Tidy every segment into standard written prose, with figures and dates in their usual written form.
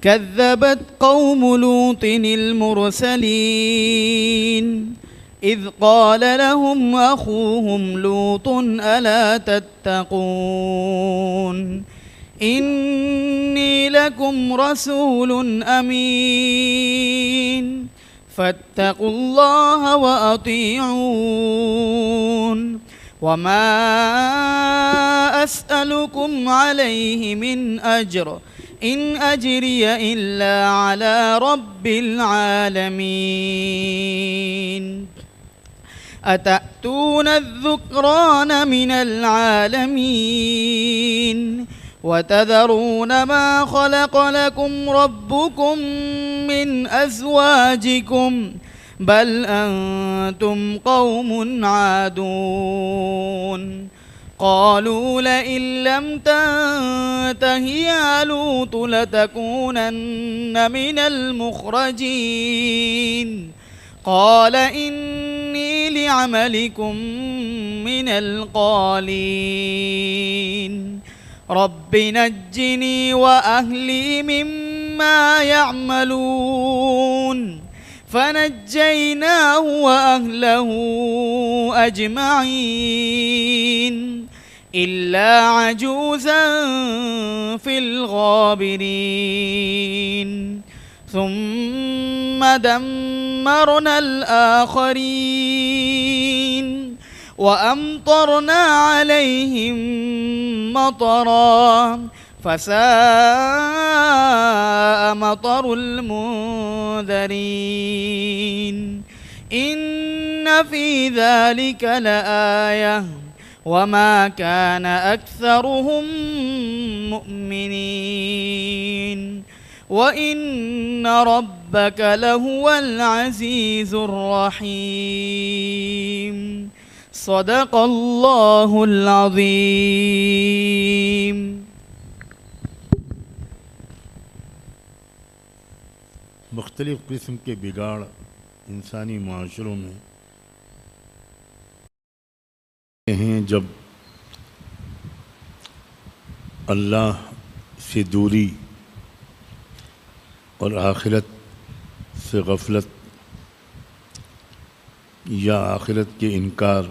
كذبت قوم لوط المرسلين إذ قال لهم أخوهم لوط ألا تتقون إني لكم رسول أمين فاتقوا الله وأطيعون وما أسألكم عليه من أجر إن أجري إلا على رب العالمين أتأتون الذكران من العالمين وتذرون ما خلق لكم ربكم من أزواجكم بل أنتم قوم عادون قالوا لئن لم تنته يا لوط لتكونن من المخرجين قال إني لعملكم من القالين رب نجني وأهلي مما يعملون فنجيناه وأهله أجمعين إلا عجوزا في الغابرين ثم دمرنا الآخرين وأمطرنا عليهم مطرا فساء مطر المنذرين إن في ذلك لآية وما كان أكثرهم مؤمنين وإن ربك لهو العزيز الرحيم صدق اللہ العظیم۔ مختلف قسم کے بگاڑ انسانی معاشروں میں ہیں جب اللہ سے دوری اور آخرت سے غفلت یا آخرت کے انکار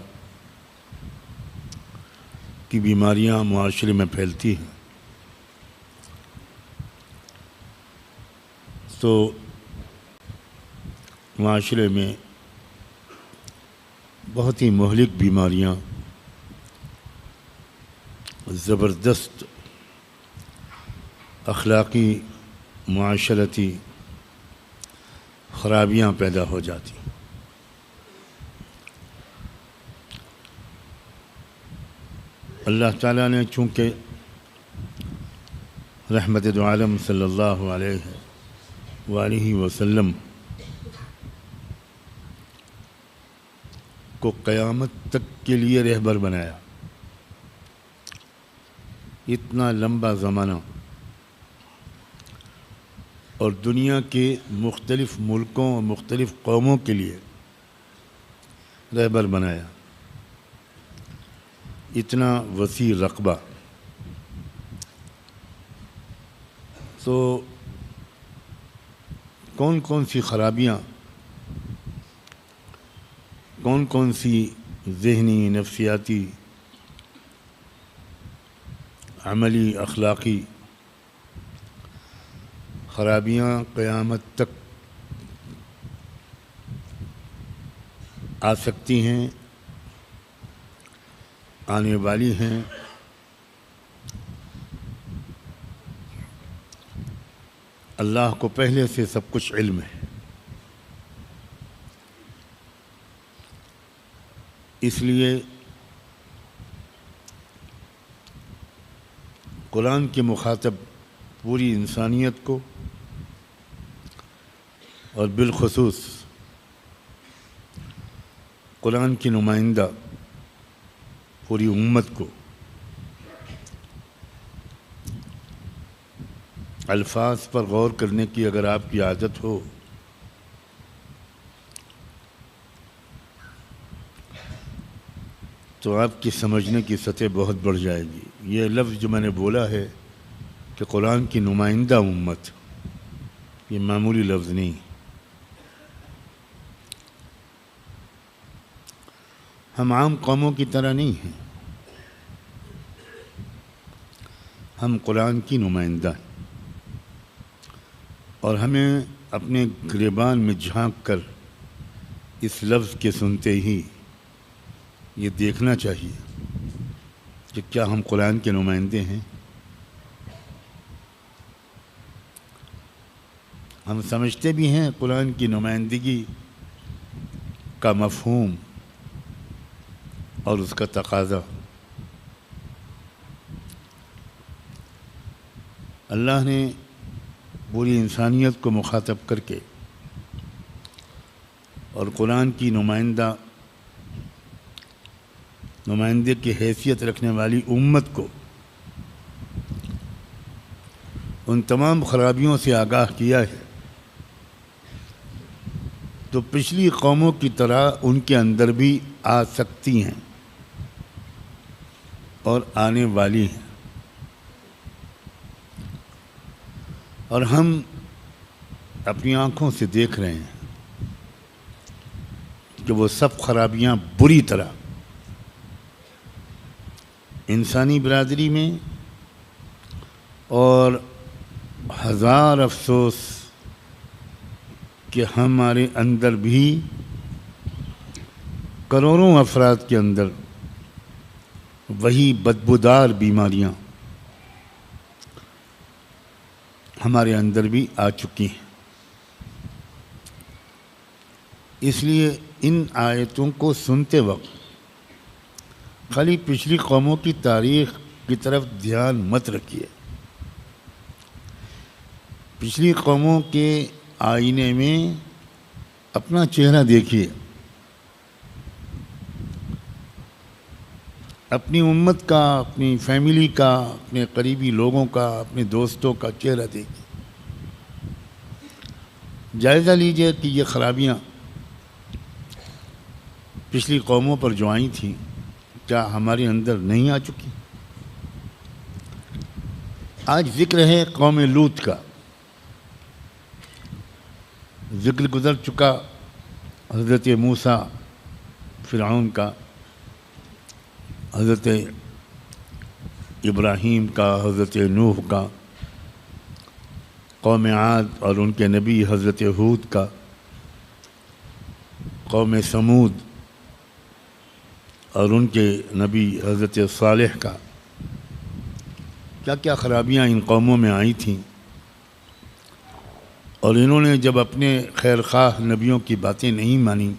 کی بیماریاں معاشرے میں پھیلتی ہیں تو معاشرے میں بہت ہی مہلک بیماریاں زبردست اخلاقی معاشرتی خرابیاں پیدا ہو جاتی ہیں۔ اللہ تعالیٰ نے چونکہ رحمت دو عالم صلی اللہ علیہ وآلہ وسلم کو قیامت تک کے لیے رہبر بنایا، اتنا لمبا زمانہ، اور دنیا کے مختلف ملکوں اور مختلف قوموں کے لیے رہبر بنایا، اتنا وسیع رقبہ، تو کون کون سی خرابیاں، کون کون سی ذہنی، نفسیاتی، عملی، اخلاقی خرابیاں قیامت تک آ سکتی ہیں، آنے والی ہیں، اللہ کو پہلے سے سب کچھ علم ہے۔ اس لیے قرآن کے مخاطب پوری انسانیت کو اور بالخصوص قرآن کی نمائندہ پوری امت کو الفاظ پر غور کرنے کی اگر آپ کی عادت ہو تو آپ کی سمجھنے کی سطح بہت بڑھ جائے گی۔ یہ لفظ جو میں نے بولا ہے کہ قرآن کی نمائندہ امت، یہ معمولی لفظ نہیں. ہم عام قوموں کی طرح نہیں ہیں. ہم قرآن کی نمائندہ ہیں، اور ہمیں اپنے گریبان میں جھانک کر اس لفظ کے سنتے ہی یہ دیکھنا چاہیے کہ کیا ہم قرآن کے نمائندے ہیں. ہم سمجھتے بھی ہیں قرآن کی نمائندگی کا مفہوم اور اس کا تقاضا. اللہ نے پوری انسانیت کو مخاطب کر کے اور قرآن کی نمائندے کی حیثیت رکھنے والی امت کو ان تمام خرابیوں سے آگاہ کیا ہے. تو پچھلی قوموں کی طرح ان کے اندر بھی آ سکتی ہیں اور آنے والی ہیں، اور ہم اپنی آنکھوں سے دیکھ رہے ہیں کہ وہ سب خرابیاں بری طرح انسانی برادری میں، اور ہزار افسوس کہ ہمارے اندر بھی کروڑوں افراد کے اندر وہی بدبودار بیماریاں ہمارے اندر بھی آ چکی ہیں. اس لیے ان آیتوں کو سنتے وقت خالی پچھلی قوموں کی تاریخ کی طرف دھیان مت رکھیے. پچھلی قوموں کے آئینے میں اپنا چہرہ دیکھیے، اپنی امت کا، اپنی فیملی کا، اپنے قریبی لوگوں کا، اپنے دوستوں کا چہرہ دیکھیے. جائزہ لیجئے کہ یہ خرابیاں پچھلی قوموں پر جو آئی تھیں کیا ہمارے اندر نہیں آ چکی. آج ذکر ہے قوم لوط کا. ذکر گزر چکا حضرت موسیٰ فرعون کا، حضرت ابراہیم کا، حضرت نوح کا، قوم عاد اور ان کے نبی حضرت ہود کا، قوم سمود اور ان کے نبی حضرت صالح کا. کیا کیا خرابیاں ان قوموں میں آئی تھیں، اور انہوں نے جب اپنے خیر خواہ نبیوں کی باتیں نہیں مانی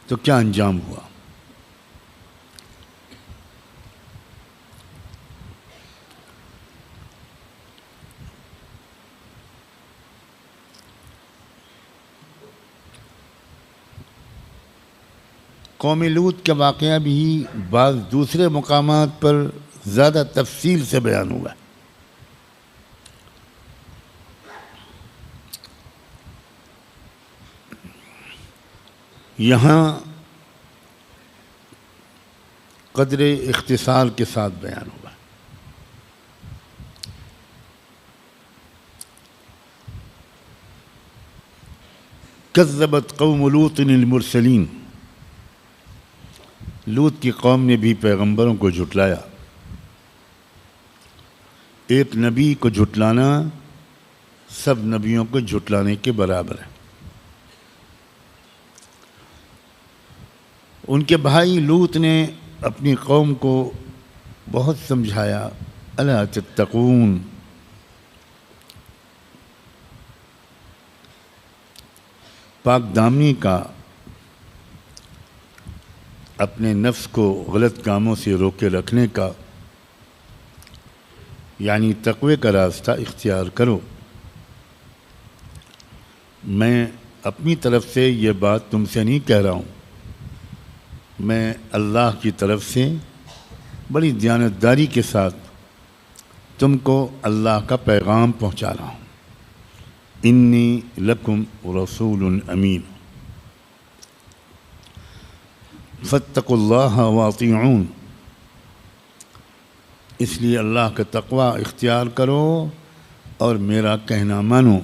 تو کیا انجام ہوا. قوم لوط کا واقعہ بھی بعض دوسرے مقامات پر زیادہ تفصیل سے بیان ہوا ہے. یہاں قدر اختصار کے ساتھ بیان ہوا. کذبت قوم لوط المرسلین. لوط کی قوم نے بھی پیغمبروں کو جھٹلایا. ایک نبی کو جھٹلانا سب نبیوں کو جھٹلانے کے برابر ہے. ان کے بھائی لوط نے اپنی قوم کو بہت سمجھایا، الا تتقون، پاک دامنی کا، اپنے نفس کو غلط کاموں سے روکے رکھنے کا، یعنی تقوی کا راستہ اختیار کرو. میں اپنی طرف سے یہ بات تم سے نہیں کہہ رہا ہوں، میں اللہ کی طرف سے بڑی دیانتداری کے ساتھ تم کو اللہ کا پیغام پہنچا رہا ہوں. انی لکم رسول امین فاتقوا اللہ واطیعون. اس لیے اللہ کا تقوی اختیار کرو اور میرا کہنا مانو،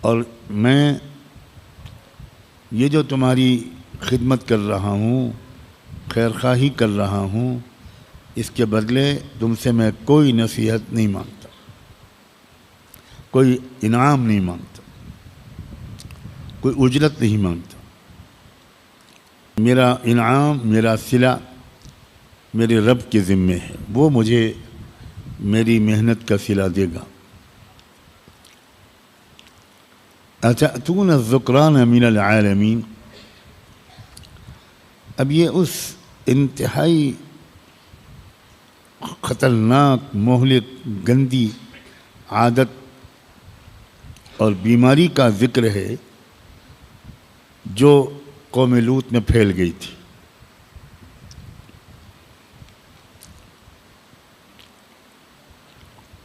اور میں یہ جو تمہاری خدمت کر رہا ہوں، خیر خواہی کر رہا ہوں، اس کے بدلے تم سے میں کوئی نصیحت نہیں مانگتا، کوئی انعام نہیں مانگتا، کوئی اجرت نہیں مانگتا۔ میرا انعام، میرا صلہ میرے رب کے ذمے ہے، وہ مجھے میری محنت کا صلہ دے گا۔ اتأتون الذکران من العالمین، اب یہ اس انتہائی خطرناک، مہلک، گندی عادت اور بیماری کا ذکر ہے جو قوم لوط میں پھیل گئی تھی۔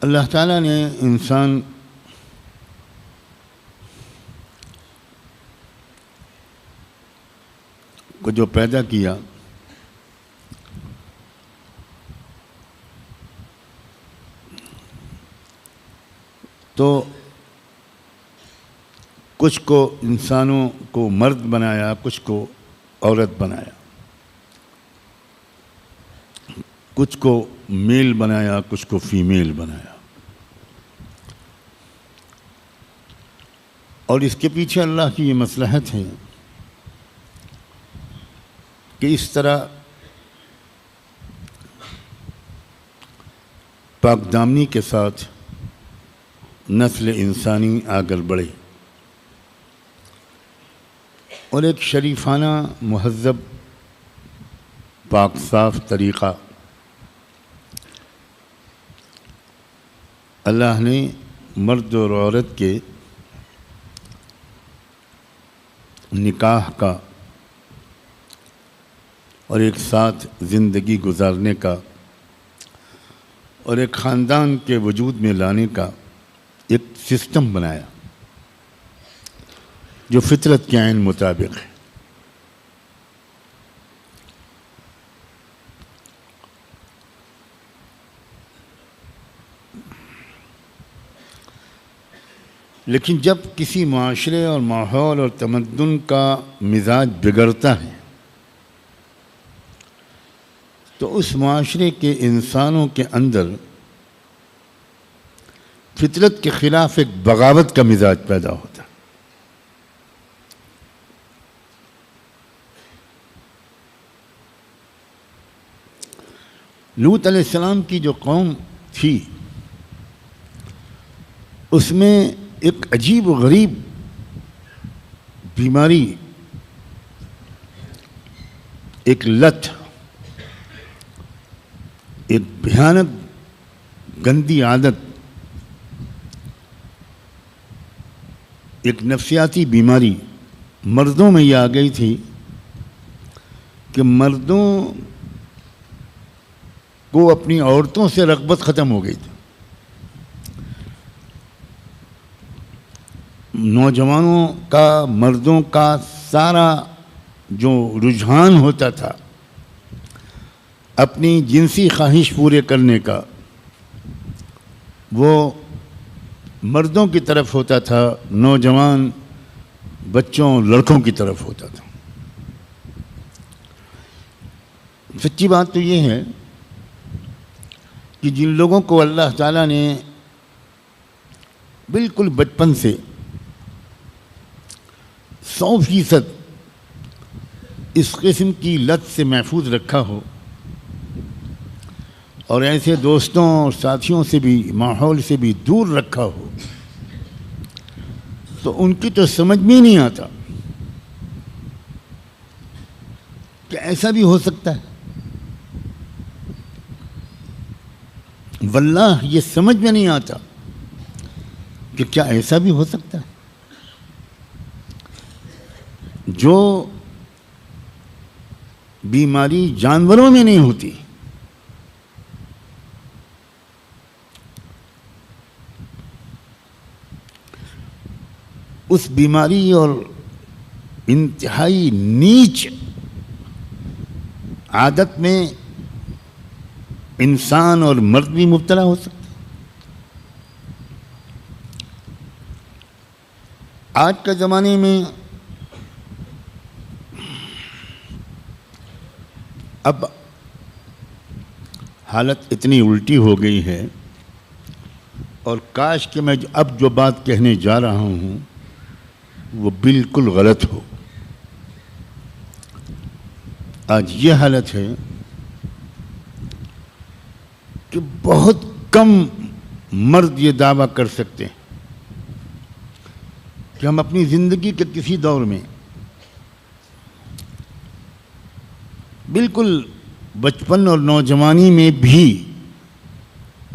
اللہ تعالیٰ نے انسان کو جو پیدا کیا، تو کچھ کو انسانوں کو مرد بنایا، کچھ کو عورت بنایا، کچھ کو میل بنایا، کچھ کو فیمیل بنایا، اور اس کے پیچھے اللہ کی یہ مصلحت ہے کہ اس طرح پاک دامنی کے ساتھ نسل انسانی آگر بڑھے اور ایک شریفانہ، مہذب، پاک صاف طریقہ اللہ نے مرد اور عورت کے نکاح کا اور ایک ساتھ زندگی گزارنے کا اور ایک خاندان کے وجود میں لانے کا ایک سسٹم بنایا جو فطرت کے عین مطابق ہے۔ لیکن جب کسی معاشرے اور ماحول اور تمدن کا مزاج بگڑتا ہے تو اس معاشرے کے انسانوں کے اندر فطرت کے خلاف ایک بغاوت کا مزاج پیدا ہوتا ہے۔ لوط علیہ السلام کی جو قوم تھی اس میں ایک عجیب و غریب بیماری، ایک لت، ایک بھیانک گندی عادت، ایک نفسیاتی بیماری مردوں میں یہ آ گئی تھی کہ مردوں کو اپنی عورتوں سے رغبت ختم ہو گئی تھی۔ نوجوانوں کا، مردوں کا سارا جو رجحان ہوتا تھا اپنی جنسی خواہش پورے کرنے کا، وہ مردوں کی طرف ہوتا تھا، نوجوان بچوں، لڑکوں کی طرف ہوتا تھا۔ سچی بات تو یہ ہے کہ جن لوگوں کو اللہ تعالیٰ نے بالکل بچپن سے 100% اس قسم کی لت سے محفوظ رکھا ہو اور ایسے دوستوں اور ساتھیوں سے بھی، ماحول سے بھی دور رکھا ہو، تو ان کی تو سمجھ میں نہیں آتا کہ ایسا بھی ہو سکتا ہے۔ واللہ یہ سمجھ میں نہیں آتا کہ کیا ایسا بھی ہو سکتا ہے۔ جو بیماری جانوروں میں نہیں ہوتی، اس بیماری اور انتہائی نیچ عادت میں انسان اور مرد بھی مبتلا ہو سکتا ہے۔ آج کے زمانے میں اب حالت اتنی الٹی ہو گئی ہے، اور کاش کہ میں اب جو بات کہنے جا رہا ہوں وہ بالکل غلط ہو۔ آج یہ حالت ہے کہ بہت کم مرد یہ دعویٰ کر سکتے ہیں کہ ہم اپنی زندگی کے کسی دور میں بالکل بچپن اور نوجوانی میں بھی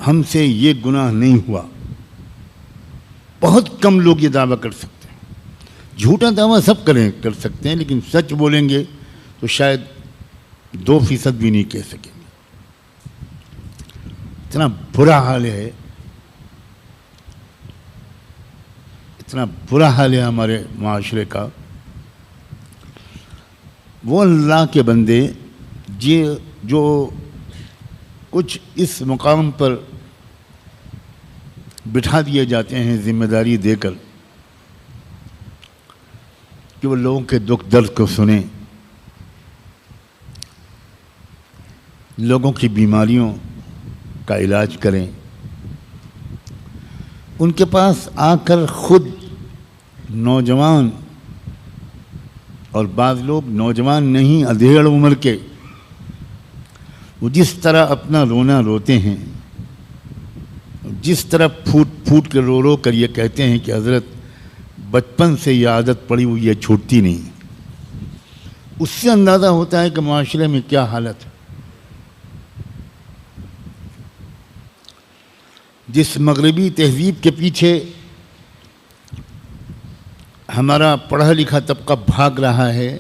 ہم سے یہ گناہ نہیں ہوا۔ بہت کم لوگ یہ دعویٰ کر سکتے ہیں۔ جھوٹا دعویٰ سب کر سکتے ہیں، لیکن سچ بولیں گے تو شاید 2% بھی نہیں کہہ سکیں گے۔ اتنا برا حال ہے، اتنا برا حال ہے ہمارے معاشرے کا۔ وہ اللہ کے بندے جو کچھ اس مقام پر بٹھا دیے جاتے ہیں ذمہ داری دے کر کہ وہ لوگوں کے دکھ درد کو سنیں، لوگوں کی بیماریوں کا علاج کریں، ان کے پاس آ کر خود نوجوان، اور بعض لوگ نوجوان نہیں ادھیڑ عمر کے، وہ جس طرح اپنا رونا روتے ہیں، جس طرح پھوٹ پھوٹ کے رو کر یہ کہتے ہیں کہ حضرت بچپن سے یہ عادت پڑی ہوئی یہ چھوٹتی نہیں، اس سے اندازہ ہوتا ہے کہ معاشرے میں کیا حالت ہے۔ جس مغربی تہذیب کے پیچھے ہمارا پڑھا لکھا طبقہ بھاگ رہا ہے،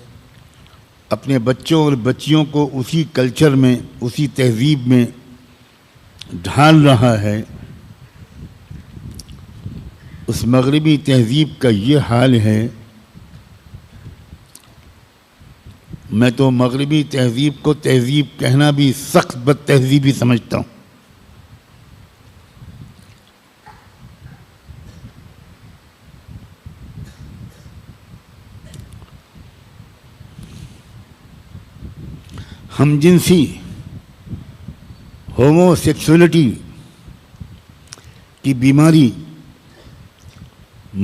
اپنے بچوں اور بچیوں کو اسی کلچر میں، اسی تہذیب میں ڈھال رہا ہے، اس مغربی تہذیب کا یہ حال ہے۔ میں تو مغربی تہذیب کو تہذیب کہنا بھی سخت بد تہذیبی سمجھتا ہوں۔ ہم جنسی، ہومو سیکسولیٹی کی بیماری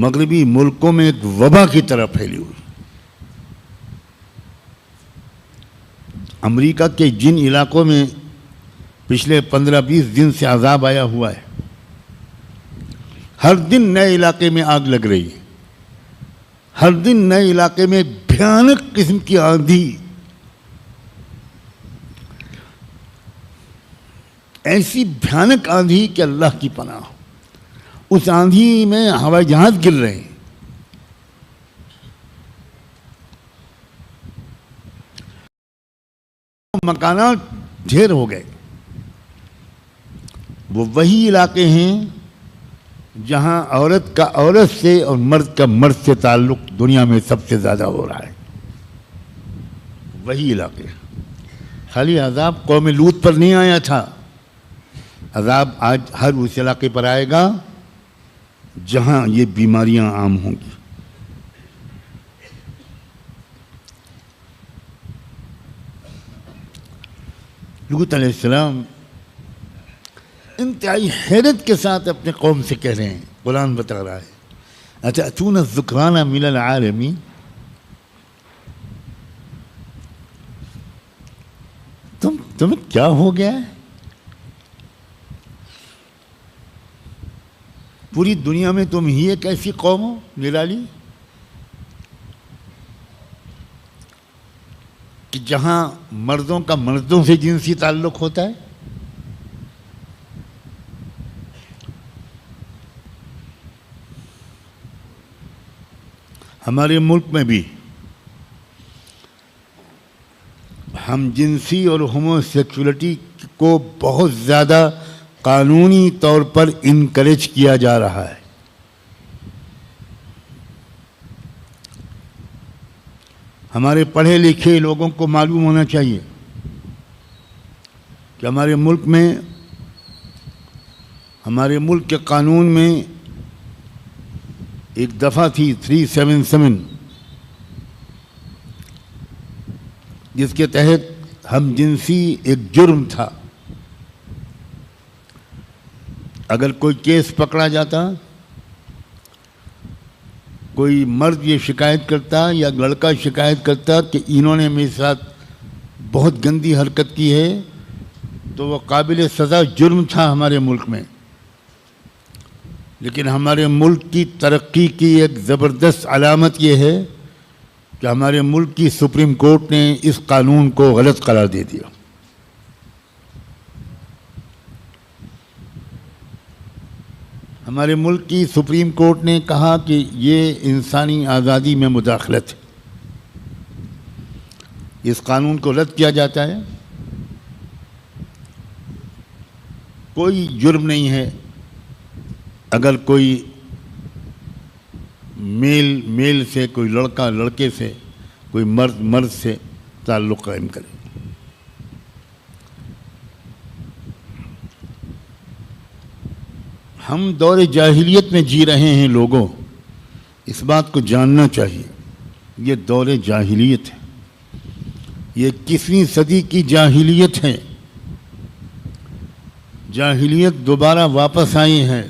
مغربی ملکوں میں ایک وبا کی طرح پھیلی ہوئی۔ امریکہ کے جن علاقوں میں پچھلے 15-20 دن سے عذاب آیا ہوا ہے، ہر دن نئے علاقے میں آگ لگ رہی ہے، ہر دن نئے علاقے میں بھیانک قسم کی آندھی، ایسی بھیانک آندھی کہ اللہ کی پناہ۔ اس آندھی میں ہوائی جہاز گر رہے ہیں۔ مکانات ڈھیر ہو گئے۔ وہ وہی علاقے ہیں جہاں عورت کا عورت سے اور مرد کا مرد سے تعلق دنیا میں سب سے زیادہ ہو رہا ہے۔ وہی علاقے۔ خالی عذاب قوم لوط پر نہیں آیا تھا، عذاب آج ہر اس علاقے پر آئے گا جہاں یہ بیماریاں عام ہوں گی۔ لوط علیہ السلام انتہائی حیرت کے ساتھ اپنے قوم سے کہہ رہے ہیں، قرآن بتا رہا ہے اتأتون الذکران من العالمین، تمہیں کیا ہو گیا ہے؟ پوری دنیا میں تم ہی ایک ایسی قوم ہو نرالی کہ جہاں مردوں کا مردوں سے جنسی تعلق ہوتا ہے۔ ہمارے ملک میں بھی ہم جنسی اور ہومو سیکسولیٹی کو بہت زیادہ قانونی طور پر انکریج کیا جا رہا ہے۔ ہمارے پڑھے لکھے لوگوں کو معلوم ہونا چاہیے کہ ہمارے ملک کے قانون میں ایک دفعہ تھی 377 جس کے تحت ہم جنسی ایک جرم تھا. اگر کوئی کیس پکڑا جاتا، کوئی مرد یہ شکایت کرتا یا لڑکا شکایت کرتا کہ انہوں نے میرے ساتھ بہت گندی حرکت کی ہے، تو وہ قابل سزا جرم تھا ہمارے ملک میں. لیکن ہمارے ملک کی ترقی کی ایک زبردست علامت یہ ہے کہ ہمارے ملک کی سپریم کورٹ نے اس قانون کو غلط قرار دے دیا. ہمارے ملک کی سپریم کورٹ نے کہا کہ یہ انسانی آزادی میں مداخلت ہے، اس قانون کو رد کیا جاتا ہے. کوئی جرم نہیں ہے اگر کوئی میل سے، کوئی لڑکا لڑکے سے، کوئی مرد سے تعلق قائم کرے. ہم دور جاہلیت میں جی رہے ہیں. لوگوں اس بات کو جاننا چاہیے، یہ دور جاہلیت ہے. یہ 21ویں صدی کی جاہلیت ہے. جاہلیت دوبارہ واپس آئی ہے.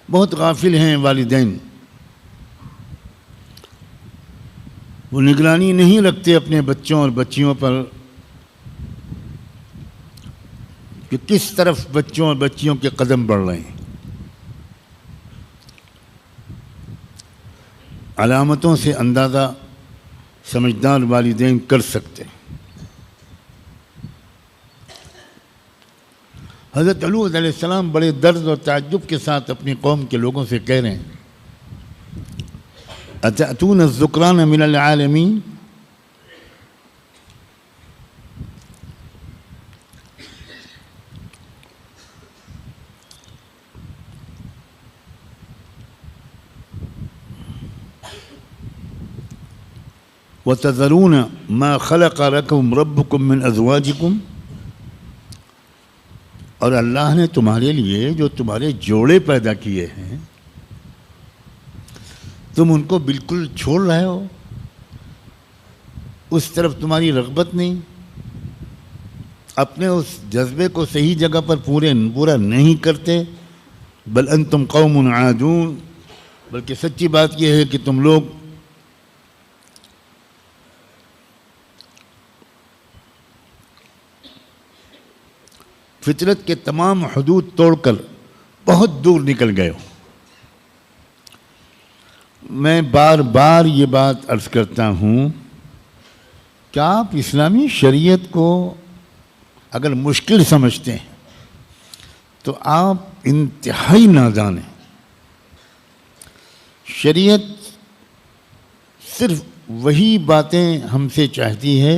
بہت غافل ہیں والدین، وہ نگرانی نہیں رکھتے اپنے بچوں اور بچیوں پر کہ کس طرف بچوں اور بچیوں کے قدم بڑھ رہے ہیں. علامتوں سے اندازہ سمجھدار والدین کر سکتے ہیں. حضرت علیہ علیہ السلام بڑے درد اور تعجب کے ساتھ اپنی قوم کے لوگوں سے کہہ رہے ہیں، اتأتون الذکران من العالمین، وتذرون ما خلق لكم ربكم من ازواجكم، اور اللہ نے تمہارے لیے جو تمہارے جوڑے پیدا کیے ہیں تم ان کو بالکل چھوڑ رہے ہو، اس طرف تمہاری رغبت نہیں، اپنے اس جذبے کو صحیح جگہ پر پورا نہیں کرتے. بل انتم قوم عادون، بلکہ سچی بات یہ ہے کہ تم لوگ فطرت کے تمام حدود توڑ کر بہت دور نکل گئے ہو. میں بار بار یہ بات عرض کرتا ہوں کہ آپ اسلامی شریعت کو اگر مشکل سمجھتے ہیں تو آپ انتہائی نادان ہیں. شریعت صرف وہی باتیں ہم سے چاہتی ہے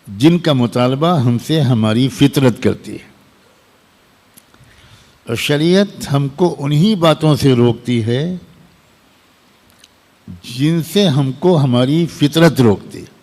جن کا مطالبہ ہم سے ہماری فطرت کرتی ہے، اور شریعت ہم کو انہی باتوں سے روکتی ہے جن سے ہم کو ہماری فطرت روکتی ہے.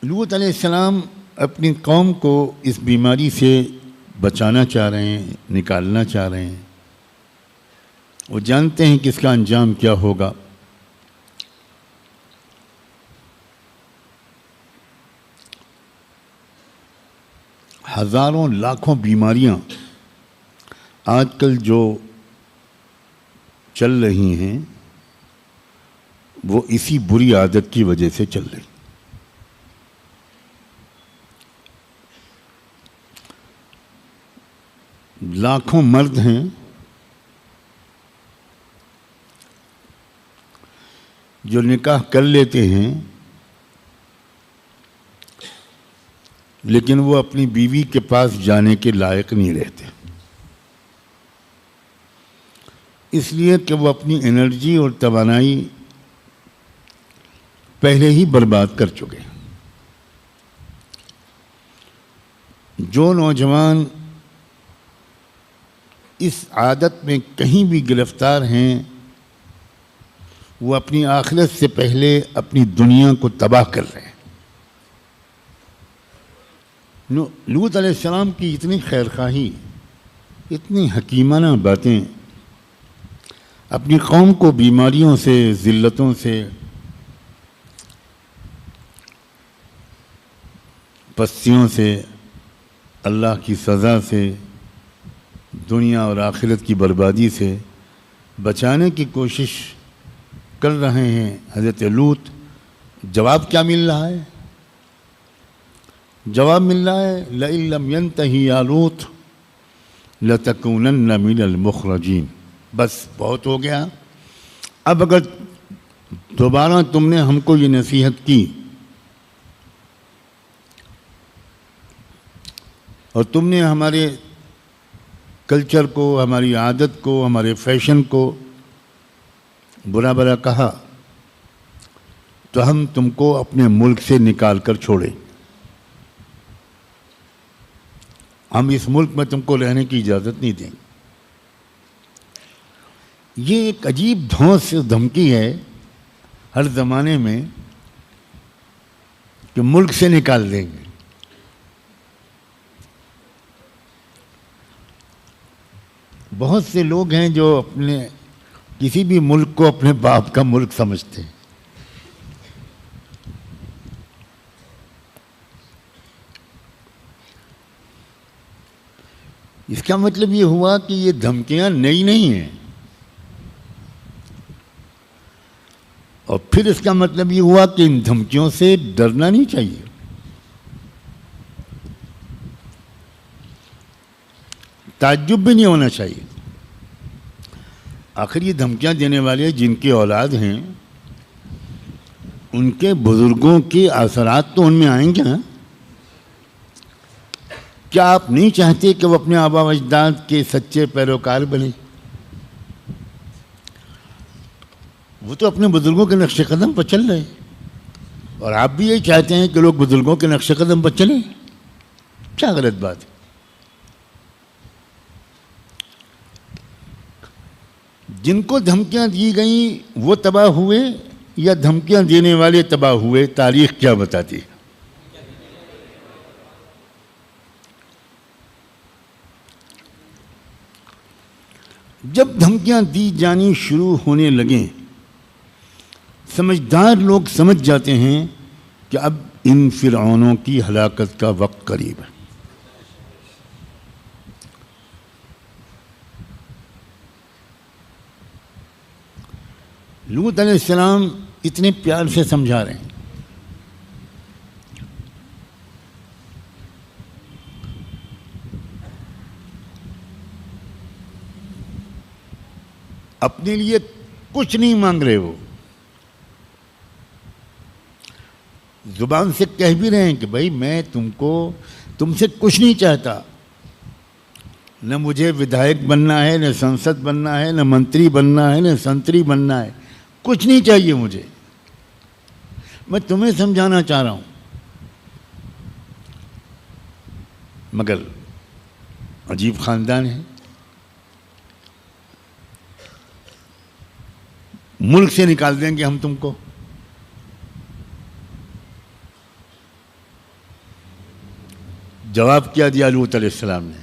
لوط علیہ السلام اپنی قوم کو اس بیماری سے بچانا چاہ رہے ہیں، نکالنا چاہ رہے ہیں. وہ جانتے ہیں کہ اس کا انجام کیا ہوگا. ہزاروں لاکھوں بیماریاں آج کل جو چل رہی ہیں وہ اسی بری عادت کی وجہ سے چل رہی. لاکھوں مرد ہیں جو نکاح کر لیتے ہیں لیکن وہ اپنی بیوی کے پاس جانے کے لائق نہیں رہتے، اس لیے کہ وہ اپنی انرجی اور توانائی پہلے ہی برباد کر چکے. جو نوجوان اس عادت میں کہیں بھی گرفتار ہیں وہ اپنی آخرت سے پہلے اپنی دنیا کو تباہ کر رہے ہیں۔ لوط علیہ السلام کی اتنی خیرخواہی، اتنی حکیمانہ باتیں، اپنی قوم کو بیماریوں سے، ذلتوں سے، پستیوں سے، اللہ کی سزا سے، دنیا اور آخرت کی بربادی سے بچانے کی کوشش کر رہے ہیں حضرت لوط۔ جواب کیا مل رہا ہے؟ جواب مل رہا ہے لئن لم ينتهِ يا لوط لتكونن من المخرجین۔ بس بہت ہو گیا، اب اگر دوبارہ تم نے ہم کو یہ نصیحت کی اور تم نے ہمارے کلچر کو، ہماری عادت کو، ہمارے فیشن کو برا برا کہا تو ہم تم کو اپنے ملک سے نکال کر چھوڑیں، ہم اس ملک میں تم کو رہنے کی اجازت نہیں دیں۔ یہ ایک عجیب دھونس دھمکی ہے ہر زمانے میں کہ ملک سے نکال دیں گے۔ بہت سے لوگ ہیں جو اپنے کسی بھی ملک کو اپنے باپ کا ملک سمجھتے ہیں۔ اس کا مطلب یہ ہوا کہ یہ دھمکیاں نئی نہیں ہیں، اور پھر اس کا مطلب یہ ہوا کہ ان دھمکیوں سے ڈرنا نہیں چاہیے۔ تعجب بھی نہیں ہونا چاہیے۔ آخر یہ دھمکیاں دینے والے جن کی اولاد ہیں ان کے بزرگوں کے اثرات تو ان میں آئیں گے نا۔ کیا آپ نہیں چاہتے کہ وہ اپنے آبا و اجداد کے سچے پیروکار بنیں؟ وہ تو اپنے بزرگوں کے نقش قدم پر چل رہے ہیں، اور آپ بھی یہی چاہتے ہیں کہ لوگ بزرگوں کے نقش قدم پر چلیں۔ کیا غلط بات ہے؟ جن کو دھمکیاں دی گئیں وہ تباہ ہوئے یا دھمکیاں دینے والے تباہ ہوئے؟ تاریخ کیا بتاتی ہے؟ جب دھمکیاں دی جانی شروع ہونے لگیں، سمجھدار لوگ سمجھ جاتے ہیں کہ اب ان فرعونوں کی ہلاکت کا وقت قریب ہے۔ لوط علیہ السلام اتنے پیار سے سمجھا رہے ہیں، اپنے لیے کچھ نہیں مانگ رہے، وہ زبان سے کہہ بھی رہے ہیں کہ بھائی میں تم سے کچھ نہیں چاہتا، نہ مجھے ودھائک بننا ہے، نہ سنسد بننا ہے، نہ منتری بننا ہے، نہ سنتری بننا ہے، کچھ نہیں چاہیے مجھے، میں تمہیں سمجھانا چاہ رہا ہوں۔ مگر عجیب خاندان ہے، ملک سے نکال دیں گے ہم تم کو۔ جواب کیا دیا لوط علیہ السلام نے؟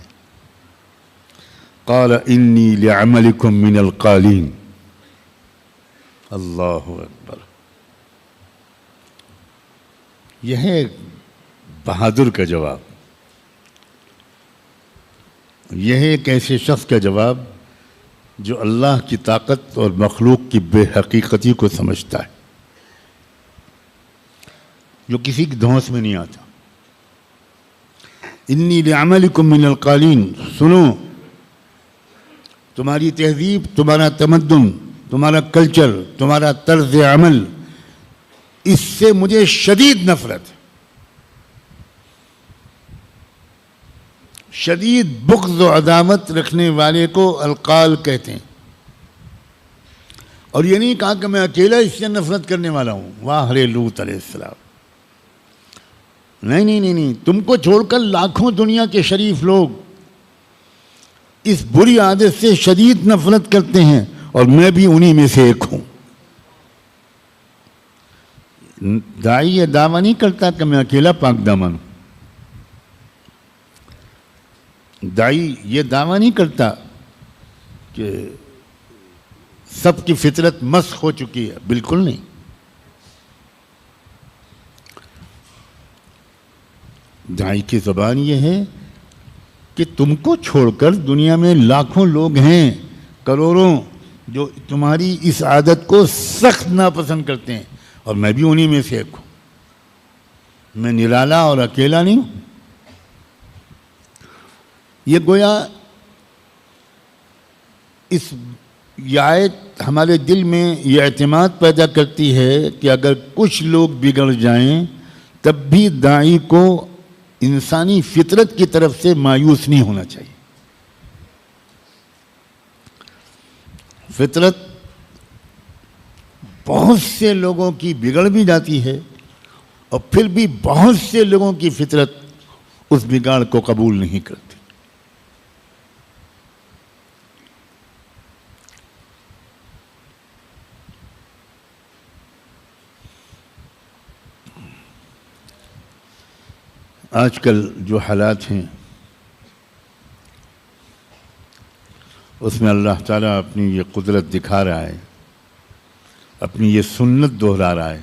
قال انی لعملکم من القالین۔ اللہ اکبر! یہ ہے بہادر کا جواب، یہ ہے ایک ایسے شخص کا جواب جو اللہ کی طاقت اور مخلوق کی بے حقیقتی کو سمجھتا ہے، جو کسی کی دھونس میں نہیں آتا۔ انی لعملکم من القالین، سنو، تمہاری تہذیب، تمہارا تمدن، تمہارا کلچر، تمہارا طرز عمل، اس سے مجھے شدید نفرت، شدید بغض و عداوت رکھنے والے کو القال کہتے ہیں۔ اور یہ نہیں کہا کہ میں اکیلا اس سے نفرت کرنے والا ہوں۔ واہ رے لوط علیہ السلام! نہیں نہیں نہیں نہیں، تم کو چھوڑ کر لاکھوں دنیا کے شریف لوگ اس بری عادت سے شدید نفرت کرتے ہیں، اور میں بھی انہی میں سے ایک ہوں۔ داعی یہ دعویٰ نہیں کرتا کہ میں اکیلا پاک دامن ہوں۔ داعی یہ دعویٰ نہیں کرتا کہ سب کی فطرت مسخ ہو چکی ہے، بالکل نہیں۔ داعی کی زبان یہ ہے کہ تم کو چھوڑ کر دنیا میں لاکھوں لوگ ہیں، کروڑوں، جو تمہاری اس عادت کو سخت ناپسند کرتے ہیں، اور میں بھی انہی میں سے ایک ہوں۔ میں نرالا اور اکیلا نہیں ہوں۔ یہ گویا یہ آیت ہمارے دل میں یہ اعتماد پیدا کرتی ہے کہ اگر کچھ لوگ بگڑ جائیں تب بھی داعی کو انسانی فطرت کی طرف سے مایوس نہیں ہونا چاہیے۔ فطرت بہت سے لوگوں کی بگڑ بھی جاتی ہے، اور پھر بھی بہت سے لوگوں کی فطرت اس بگاڑ کو قبول نہیں کرتی۔ آج کل جو حالات ہیں اس میں اللہ تعالیٰ اپنی یہ قدرت دکھا رہا ہے، اپنی یہ سنت دہرا رہا ہے۔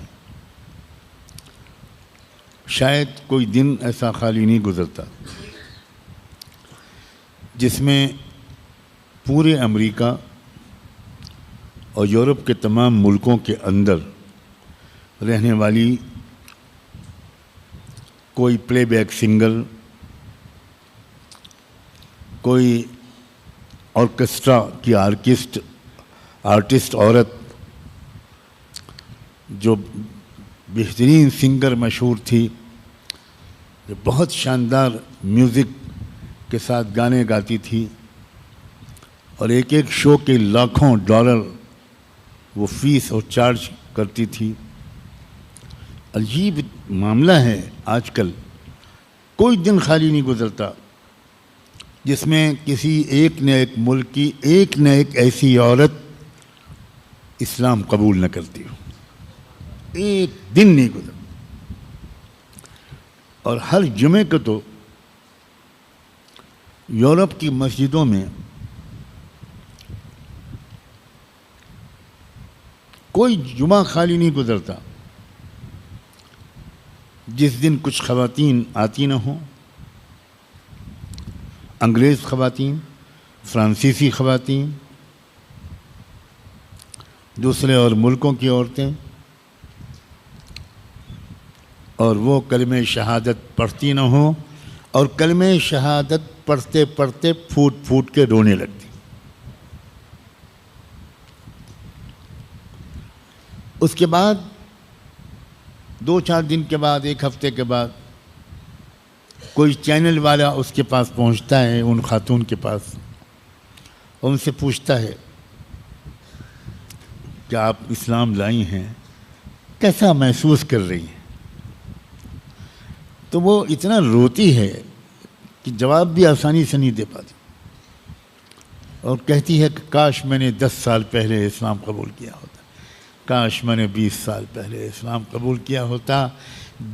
شاید کوئی دن ایسا خالی نہیں گزرتا جس میں پورے امریکہ اور یورپ کے تمام ملکوں کے اندر رہنے والی کوئی پلے بیک سنگر، کوئی آرکیسٹرا کی آرٹسٹ عورت جو بہترین سنگر مشہور تھی، جو بہت شاندار میوزک کے ساتھ گانے گاتی تھی، اور ایک ایک شو کے لاکھوں ڈالر وہ فیس اور چارج کرتی تھی۔ عجیب معاملہ ہے، آج کل کوئی دن خالی نہیں گزرتا جس میں کسی ایک نہ ایک ملک کی ایک نہ ایک ایسی عورت اسلام قبول نہ کرتی ہو۔ ایک دن نہیں گزرتا، اور ہر جمعے کو تو یورپ کی مسجدوں میں کوئی جمعہ خالی نہیں گزرتا جس دن کچھ خواتین آتی نہ ہوں، انگریز خواتین، فرانسیسی خواتین، دوسرے اور ملکوں کی عورتیں، اور وہ کلمہ شہادت پڑھتی نہ ہوں، اور کلمہ شہادت پڑھتے پڑھتے پھوٹ پھوٹ کے رونے لگتی۔ اس کے بعد 2-4 دن کے بعد، ایک ہفتے کے بعد، کوئی چینل والا اس کے پاس پہنچتا ہے، ان خاتون کے پاس، اور ان سے پوچھتا ہے کہ آپ اسلام لائی ہیں، کیسا محسوس کر رہی ہیں؟ تو وہ اتنا روتی ہے کہ جواب بھی آسانی سے نہیں دے پاتی، اور کہتی ہے کہ کاش میں نے 10 سال پہلے اسلام قبول کیا ہوتا، کاش میں نے 20 سال پہلے اسلام قبول کیا ہوتا۔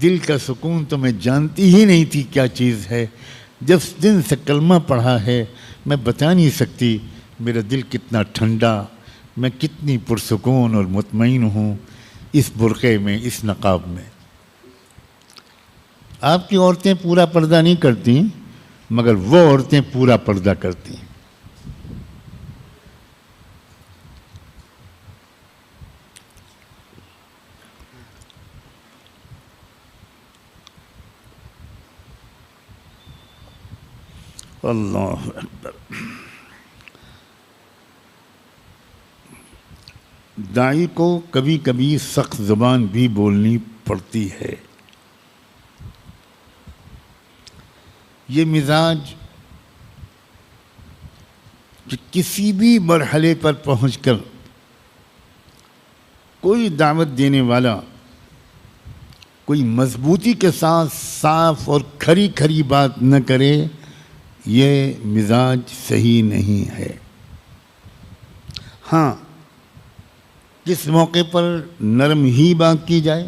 دل کا سکون تو میں جانتی ہی نہیں تھی کیا چیز ہے، جب دن سے کلمہ پڑھا ہے میں بتا نہیں سکتی میرا دل کتنا ٹھنڈا، میں کتنی پرسکون اور مطمئن ہوں اس برقعے میں، اس نقاب میں۔ آپ کی عورتیں پورا پردہ نہیں کرتی، مگر وہ عورتیں پورا پردہ کرتی ہیں۔ اللہ اکبر۔ داعی کو کبھی کبھی سخت زبان بھی بولنی پڑتی ہے۔ یہ مزاج کہ کسی بھی مرحلے پر پہنچ کر کوئی دعوت دینے والا کوئی مضبوطی کے ساتھ صاف اور کھری کھری بات نہ کرے، یہ مزاج صحیح نہیں ہے۔ ہاں، کس موقع پر نرم ہی بات کی جائے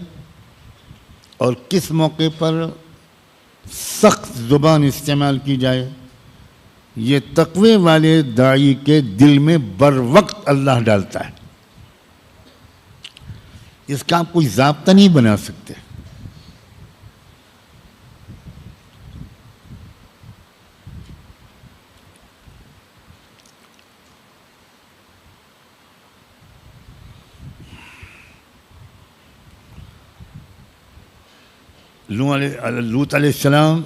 اور کس موقع پر سخت زبان استعمال کی جائے، یہ تقوی والے داعی کے دل میں بر وقت اللہ ڈالتا ہے۔ اس کا آپ کوئی ضابطہ نہیں بنا سکتے۔ لوط علیہ السلام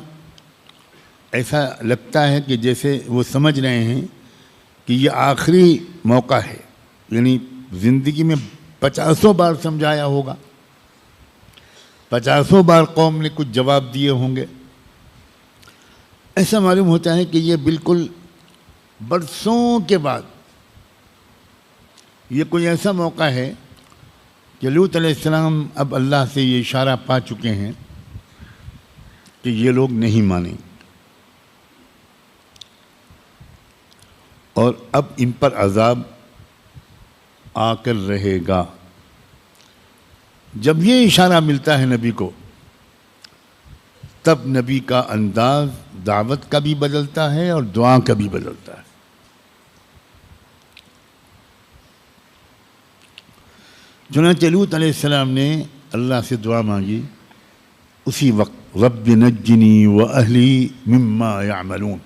ایسا لگتا ہے کہ جیسے وہ سمجھ رہے ہیں کہ یہ آخری موقع ہے، یعنی زندگی میں 50 بار سمجھایا ہوگا، 50 بار قوم نے کچھ جواب دیے ہوں گے۔ ایسا معلوم ہوتا ہے کہ یہ بالکل برسوں کے بعد یہ کوئی ایسا موقع ہے کہ لوط علیہ السلام اب اللہ سے یہ اشارہ پا چکے ہیں کہ یہ لوگ نہیں مانیں، اور اب ان پر عذاب آ کر رہے گا۔ جب یہ اشارہ ملتا ہے نبی کو، تب نبی کا انداز دعوت کا بھی بدلتا ہے اور دعا کا بھی بدلتا ہے۔ چنانچہ لوط علیہ السلام نے اللہ سے دعا مانگی، اسی وقت رب نجنی واہلی مما یعملون،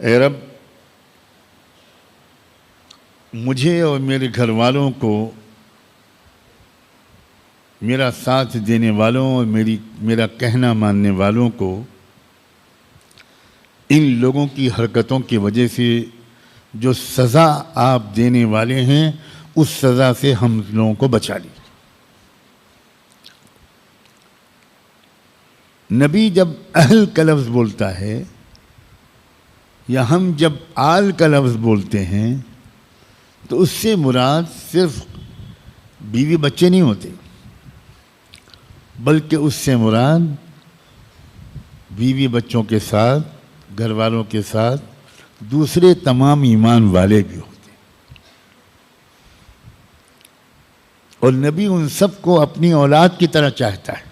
اے رب مجھے اور میرے گھر والوں کو، میرا ساتھ دینے والوں اور میرا کہنا ماننے والوں کو ان لوگوں کی حرکتوں کی وجہ سے جو سزا آپ دینے والے ہیں اس سزا سے ہم لوگوں کو بچا لی۔ نبی جب اہل کا لفظ بولتا ہے یا ہم جب آل کا لفظ بولتے ہیں تو اس سے مراد صرف بیوی بچے نہیں ہوتے، بلکہ اس سے مراد بیوی بچوں کے ساتھ، گھر والوں کے ساتھ دوسرے تمام ایمان والے بھی ہوتے ہیں۔ اور نبی ان سب کو اپنی اولاد کی طرح چاہتا ہے،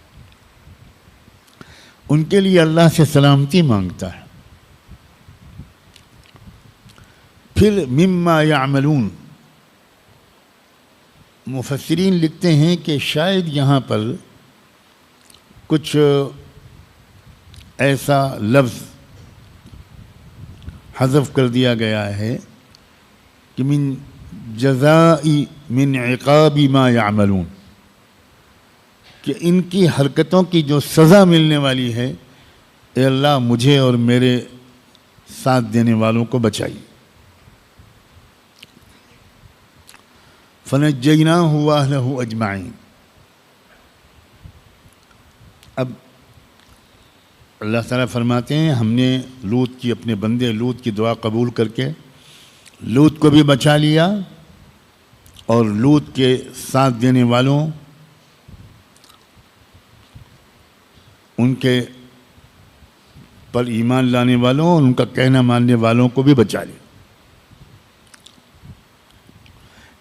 ان کے لیے اللہ سے سلامتی مانگتا ہے۔ پھر مما یعملون، مفسرین لکھتے ہیں کہ شاید یہاں پر کچھ ایسا لفظ حذف کر دیا گیا ہے کہ من جزائی من عقاب ما یعملون، کہ ان کی حرکتوں کی جو سزا ملنے والی ہے، اے اللہ مجھے اور میرے ساتھ دینے والوں کو بچائی۔ فنجیناہ واہلہ اجمعین، اب اللہ تعالیٰ فرماتے ہیں ہم نے لوط کی، اپنے بندے لوط کی دعا قبول کر کے لوط کو بھی بچا لیا اور لوط کے ساتھ دینے والوں، ان کے پر ایمان لانے والوں اور ان کا کہنا ماننے والوں کو بھی بچا لیا۔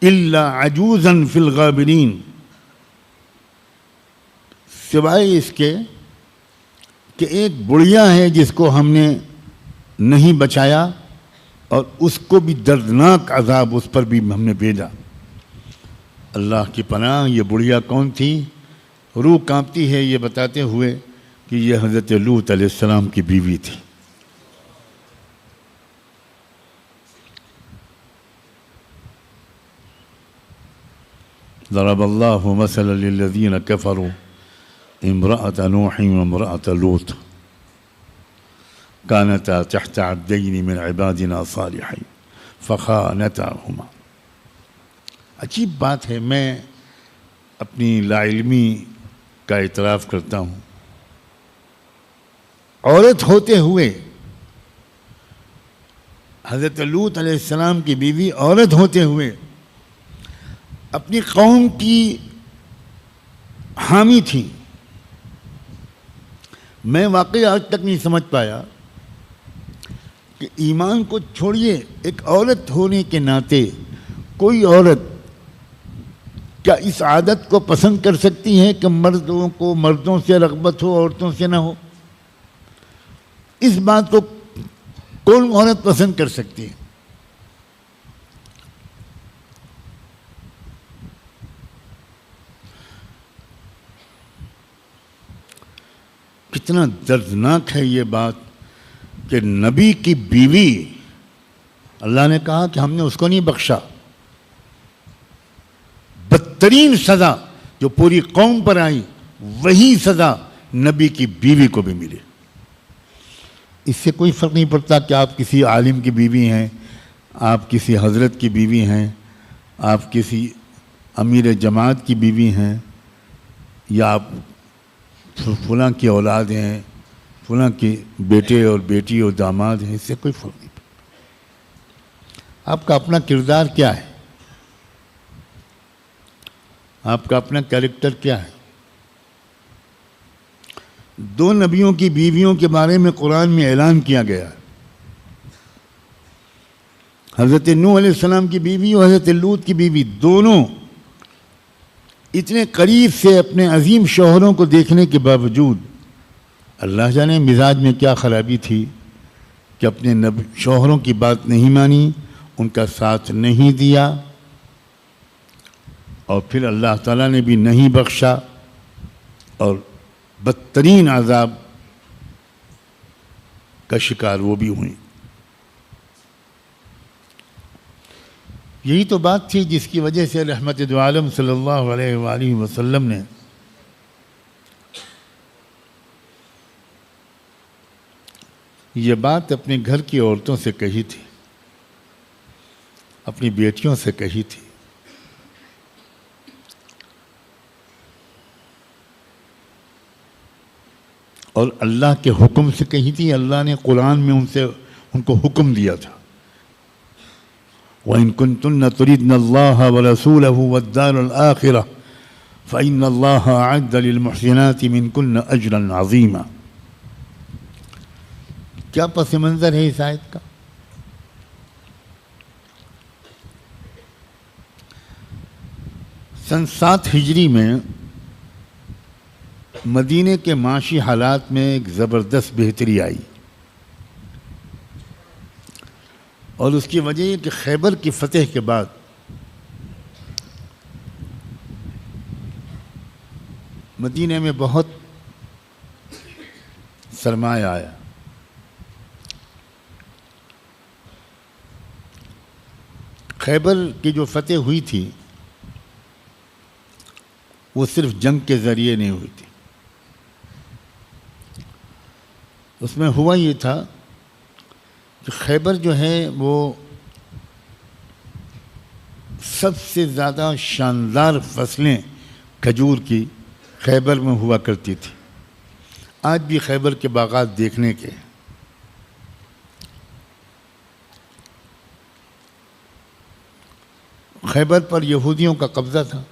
الا عجوزا فی الغابرین، سوائے اس کے کہ ایک بڑھیا ہے جس کو ہم نے نہیں بچایا اور اس کو بھی دردناک عذاب اس پر بھی ہم نے بھیجا۔ اللہ کی پناہ، یہ بڑھیا کون تھی؟ روح کانپتی ہے یہ بتاتے ہوئے کہ یہ حضرت لوط علیہ السلام کی بیوی تھی۔ ضرب اللہ مثلا للذین کفروا امرأة نوح وامرأة لوط كانتا تحت عبدین من عبادنا صالحین فخانتاہما۔ عجیب بات ہے، میں اپنی لا علمی کا اعتراف کرتا ہوں، عورت ہوتے ہوئے حضرت لوط علیہ السلام کی بیوی عورت ہوتے ہوئے اپنی قوم کی حامی تھی، میں واقعی آج تک نہیں سمجھ پایا کہ ایمان کو چھوڑیے، ایک عورت ہونے کے ناطے کوئی عورت کیا اس عادت کو پسند کر سکتی ہے کہ مردوں کو مردوں سے رغبت ہو، عورتوں سے نہ ہو؟ اس بات کو کون عورت پسند کر سکتی ہے؟ کتنا دردناک ہے یہ بات کہ نبی کی بیوی، اللہ نے کہا کہ ہم نے اس کو نہیں بخشا، بدترین سزا جو پوری قوم پر آئی وہی سزا نبی کی بیوی کو بھی ملی۔ اس سے کوئی فرق نہیں پڑتا کہ آپ کسی عالم کی بیوی ہیں، آپ کسی حضرت کی بیوی ہیں، آپ کسی امیر جماعت کی بیوی ہیں، یا آپ فلاں کی اولاد ہیں، فلاں کے بیٹے اور بیٹی اور داماد ہیں، اس سے کوئی فرق نہیں پڑتا۔ آپ کا اپنا کردار کیا ہے؟ آپ کا اپنا کیریکٹر کیا ہے؟ دو نبیوں کی بیویوں کے بارے میں قرآن میں اعلان کیا گیا ہے۔ حضرت نوح علیہ السلام کی بیوی اور حضرت لوط کی بیوی دونوں اتنے قریب سے اپنے عظیم شوہروں کو دیکھنے کے باوجود اللہ جانے مزاج میں کیا خرابی تھی کہ اپنے شوہروں کی بات نہیں مانی، ان کا ساتھ نہیں دیا، اور پھر اللہ تعالیٰ نے بھی نہیں بخشا اور بدترین عذاب کا شکار وہ بھی ہوئیں۔ یہی تو بات تھی جس کی وجہ سے رحمت دو عالم صلی اللہ علیہ وآلہ وسلم نے یہ بات اپنے گھر کی عورتوں سے کہی تھی، اپنی بیٹیوں سے کہی تھی۔ اور اللہ کے حکم سے کہی تھی۔ اللہ نے قرآن میں ان کو حکم دیا تھا، وَإِن كُنتُنَّ تُرِدْنَ اللَّهَ وَرَسُولَهُ وَالدَّارَ الْآخِرَةَ فَإِنَّ اللَّهَ أَعَدَّ لِلْمُحْسِنَاتِ مِنكُنَّ أَجْرًا عَظِيمًا۔ کیا پس منظر ہے اس آیت کا؟ سن 7 ہجری میں مدینے کے معاشی حالات میں ایک زبردست بہتری آئی، اور اس کی وجہ یہ کہ خیبر کی فتح کے بعد مدینے میں بہت سرمایہ آیا۔ خیبر کی جو فتح ہوئی تھی وہ صرف جنگ کے ذریعے نہیں ہوئی تھی، اس میں ہوا یہ تھا کہ خیبر جو ہے وہ سب سے زیادہ شاندار فصلیں کھجور کی خیبر میں ہوا کرتی تھی۔ آج بھی خیبر کے باغات دیکھنے کے ہیں۔ خیبر پر یہودیوں کا قبضہ تھا۔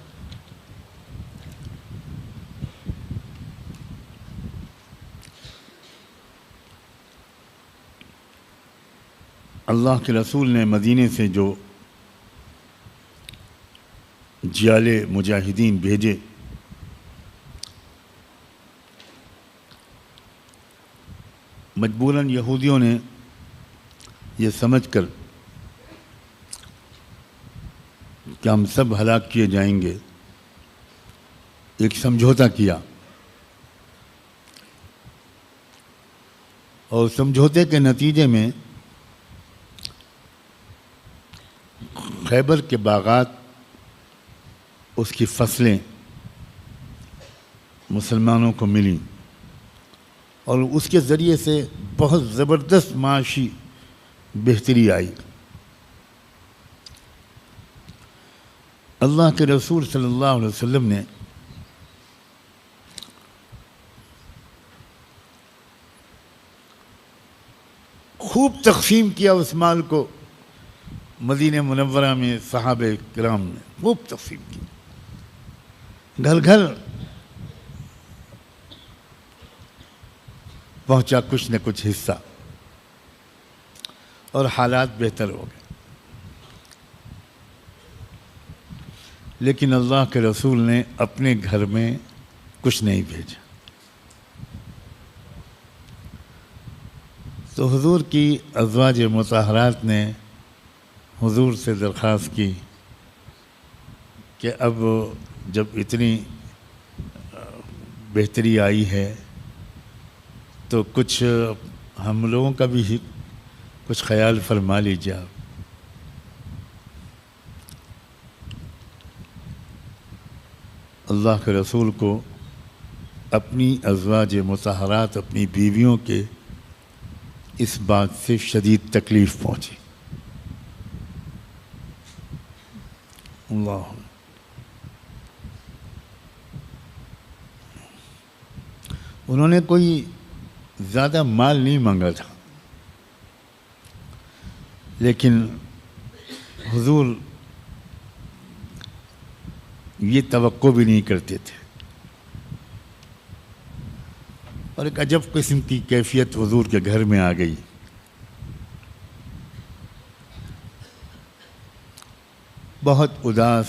اللہ کے رسول نے مدینے سے جو جیالے مجاہدین بھیجے، مجبوراً یہودیوں نے یہ سمجھ کر کہ ہم سب ہلاک کیے جائیں گے، ایک سمجھوتا کیا، اور سمجھوتے کے نتیجے میں خیبر کے باغات، اس کی فصلیں مسلمانوں کو ملیں، اور اس کے ذریعے سے بہت زبردست معاشی بہتری آئی۔ اللہ کے رسول صلی اللہ علیہ وسلم نے خوب تقسیم کیا اس مال کو، مدینہ منورہ میں صحابہ کرام نے خوب تقسیم کی، گھر گھر پہنچا کچھ نہ کچھ حصہ اور حالات بہتر ہو گئے. لیکن اللہ کے رسول نے اپنے گھر میں کچھ نہیں بھیجا. تو حضور کی ازواج مطہرات نے حضور سے درخواست کی کہ اب جب اتنی بہتری آئی ہے تو کچھ ہم لوگوں کا بھی کچھ خیال فرما لیجیے آپ. اللہ کے رسول کو اپنی ازواج مطہرات اپنی بیویوں کے اس بات سے شدید تکلیف پہنچی. اللہ انہوں نے کوئی زیادہ مال نہیں مانگا تھا، لیکن حضور یہ توقع بھی نہیں کرتے تھے. اور ایک عجب قسم کی کیفیت حضور کے گھر میں آ گئی. بہت اداس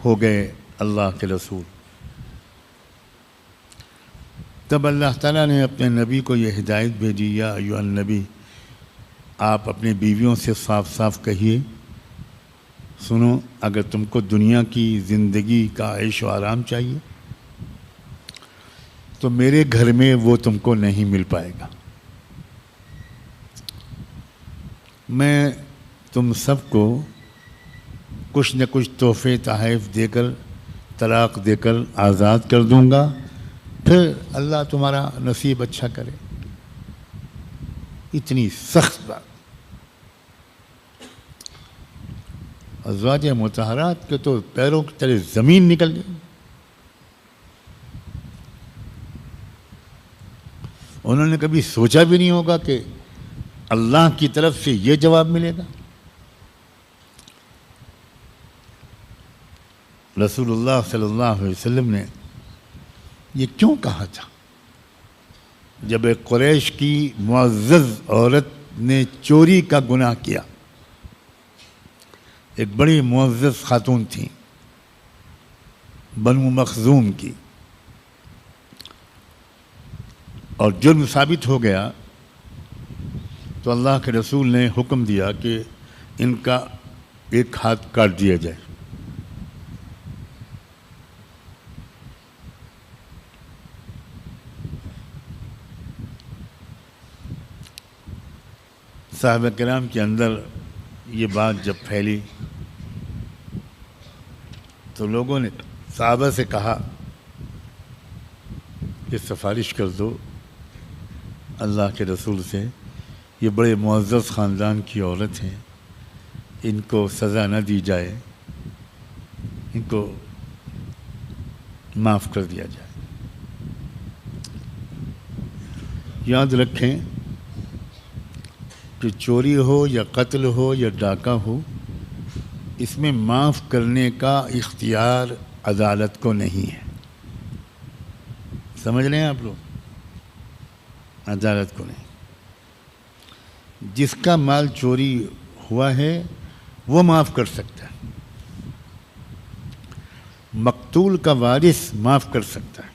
ہو گئے اللہ کے رسول. تب اللہ تعالیٰ نے اپنے نبی کو یہ ہدایت بھیجی، یا ایھا النبی، آپ اپنی بیویوں سے صاف صاف کہیے، سنو، اگر تم کو دنیا کی زندگی کا عیش و آرام چاہیے تو میرے گھر میں وہ تم کو نہیں مل پائے گا. میں تم سب کو کچھ نہ کچھ تحفے تحائف دے کر، طلاق دے کر آزاد کر دوں گا، پھر اللہ تمہارا نصیب اچھا کرے. اتنی سخت بات. ازواج مطہرات کے تو پیروں کے تلے زمین نکل گئی. انہوں نے کبھی سوچا بھی نہیں ہوگا کہ اللہ کی طرف سے یہ جواب ملے گا. رسول اللہ صلی اللہ علیہ وسلم نے یہ کیوں کہا تھا؟ جب ایک قریش کی معزز عورت نے چوری کا گناہ کیا، ایک بڑی معزز خاتون تھیں، بنو مخزوم کی، اور جرم ثابت ہو گیا تو اللہ کے رسول نے حکم دیا کہ ان کا ایک ہاتھ کاٹ دیا جائے. صحابہ کرام کے اندر یہ بات جب پھیلی تو لوگوں نے صحابہ سے کہا کہ سفارش کر دو اللہ کے رسول سے، یہ بڑے معزز خاندان کی عورت ہیں، ان کو سزا نہ دی جائے، ان کو معاف کر دیا جائے. یاد رکھیں کہ چوری ہو یا قتل ہو یا ڈاکہ ہو، اس میں معاف کرنے کا اختیار عدالت کو نہیں ہے. سمجھ رہے ہیں آپ لوگ؟ عدالت کو نہیں. جس کا مال چوری ہوا ہے وہ معاف کر سکتا ہے، مقتول کا وارث معاف کر سکتا ہے،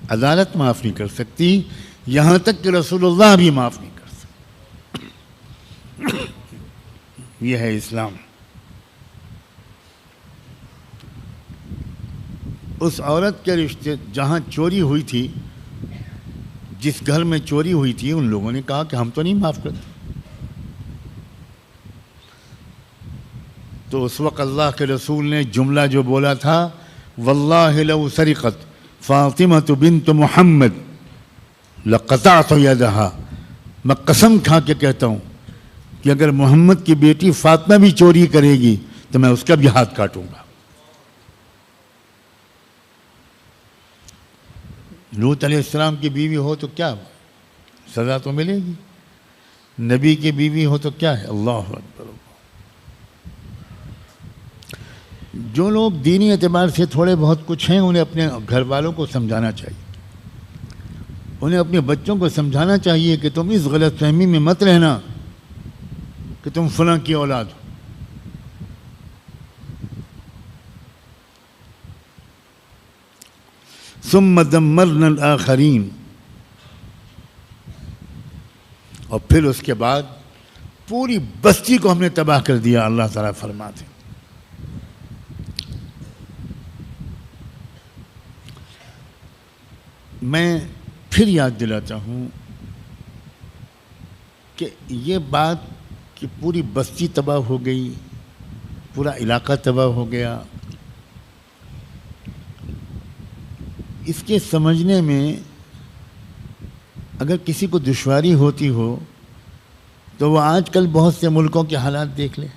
عدالت معاف نہیں کر سکتی، یہاں تک کہ رسول اللہ بھی معاف نہیں کر سکتے. یہ ہے اسلام. اس عورت کے رشتے جہاں چوری ہوئی تھی، جس گھر میں چوری ہوئی تھی، ان لوگوں نے کہا کہ ہم تو نہیں معاف کرتے. تو اس وقت اللہ کے رسول نے جملہ جو بولا تھا، واللہ لو سرقت فاطمہ بنت محمد لقطعت یدہا، میں قسم کھا کے کہتا ہوں کہ اگر محمد کی بیٹی فاطمہ بھی چوری کرے گی تو میں اس کا بھی ہاتھ کاٹوں گا. لوط علیہ السلام کی بیوی ہو تو کیا سزا تو ملے گی، نبی کی بیوی ہو تو کیا ہے. اللہ اکبر. جو لوگ دینی اعتبار سے تھوڑے بہت کچھ ہیں، انہیں اپنے گھر والوں کو سمجھانا چاہیے انہیں اپنے بچوں کو سمجھانا چاہیے کہ تم اس غلط فہمی میں مت رہنا کہ تم فلاں کی اولاد ہو. ثم دمرنا الآخرین، اور پھر اس کے بعد پوری بستی کو ہم نے تباہ کر دیا. اللہ تعالیٰ فرماتے ہیں میں پھر یاد دلاتا ہوں کہ یہ بات کہ پوری بستی تباہ ہو گئی، پورا علاقہ تباہ ہو گیا، اس کے سمجھنے میں اگر کسی کو دشواری ہوتی ہو تو وہ آج کل بہت سے ملکوں کے حالات دیکھ لے،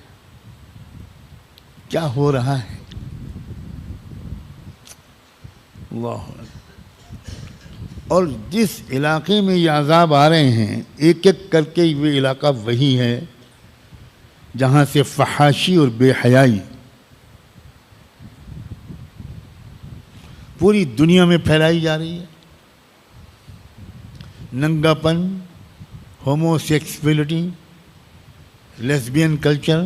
کیا ہو رہا ہے. اللہ، اور جس علاقے میں یہ عذاب آ رہے ہیں ایک ایک کر کے یہ علاقہ وہی ہے جہاں سے فحاشی اور بے حیائی پوری دنیا میں پھیلائی جا رہی ہے. ننگا پن، ہومو سیکسولیٹی، لیسبین کلچر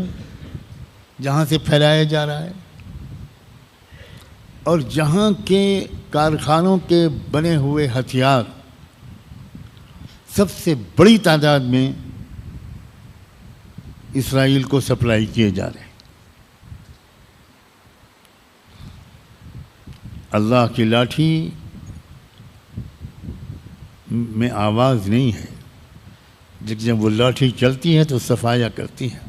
جہاں سے پھیلایا جا رہا ہے، اور جہاں کے کارخانوں کے بنے ہوئے ہتھیار سب سے بڑی تعداد میں اسرائیل کو سپلائی کیے جا رہے ہیں. اللہ کی لاٹھی میں آواز نہیں ہے، لیکن جب وہ لاٹھی چلتی ہے تو صفایا کرتی ہے.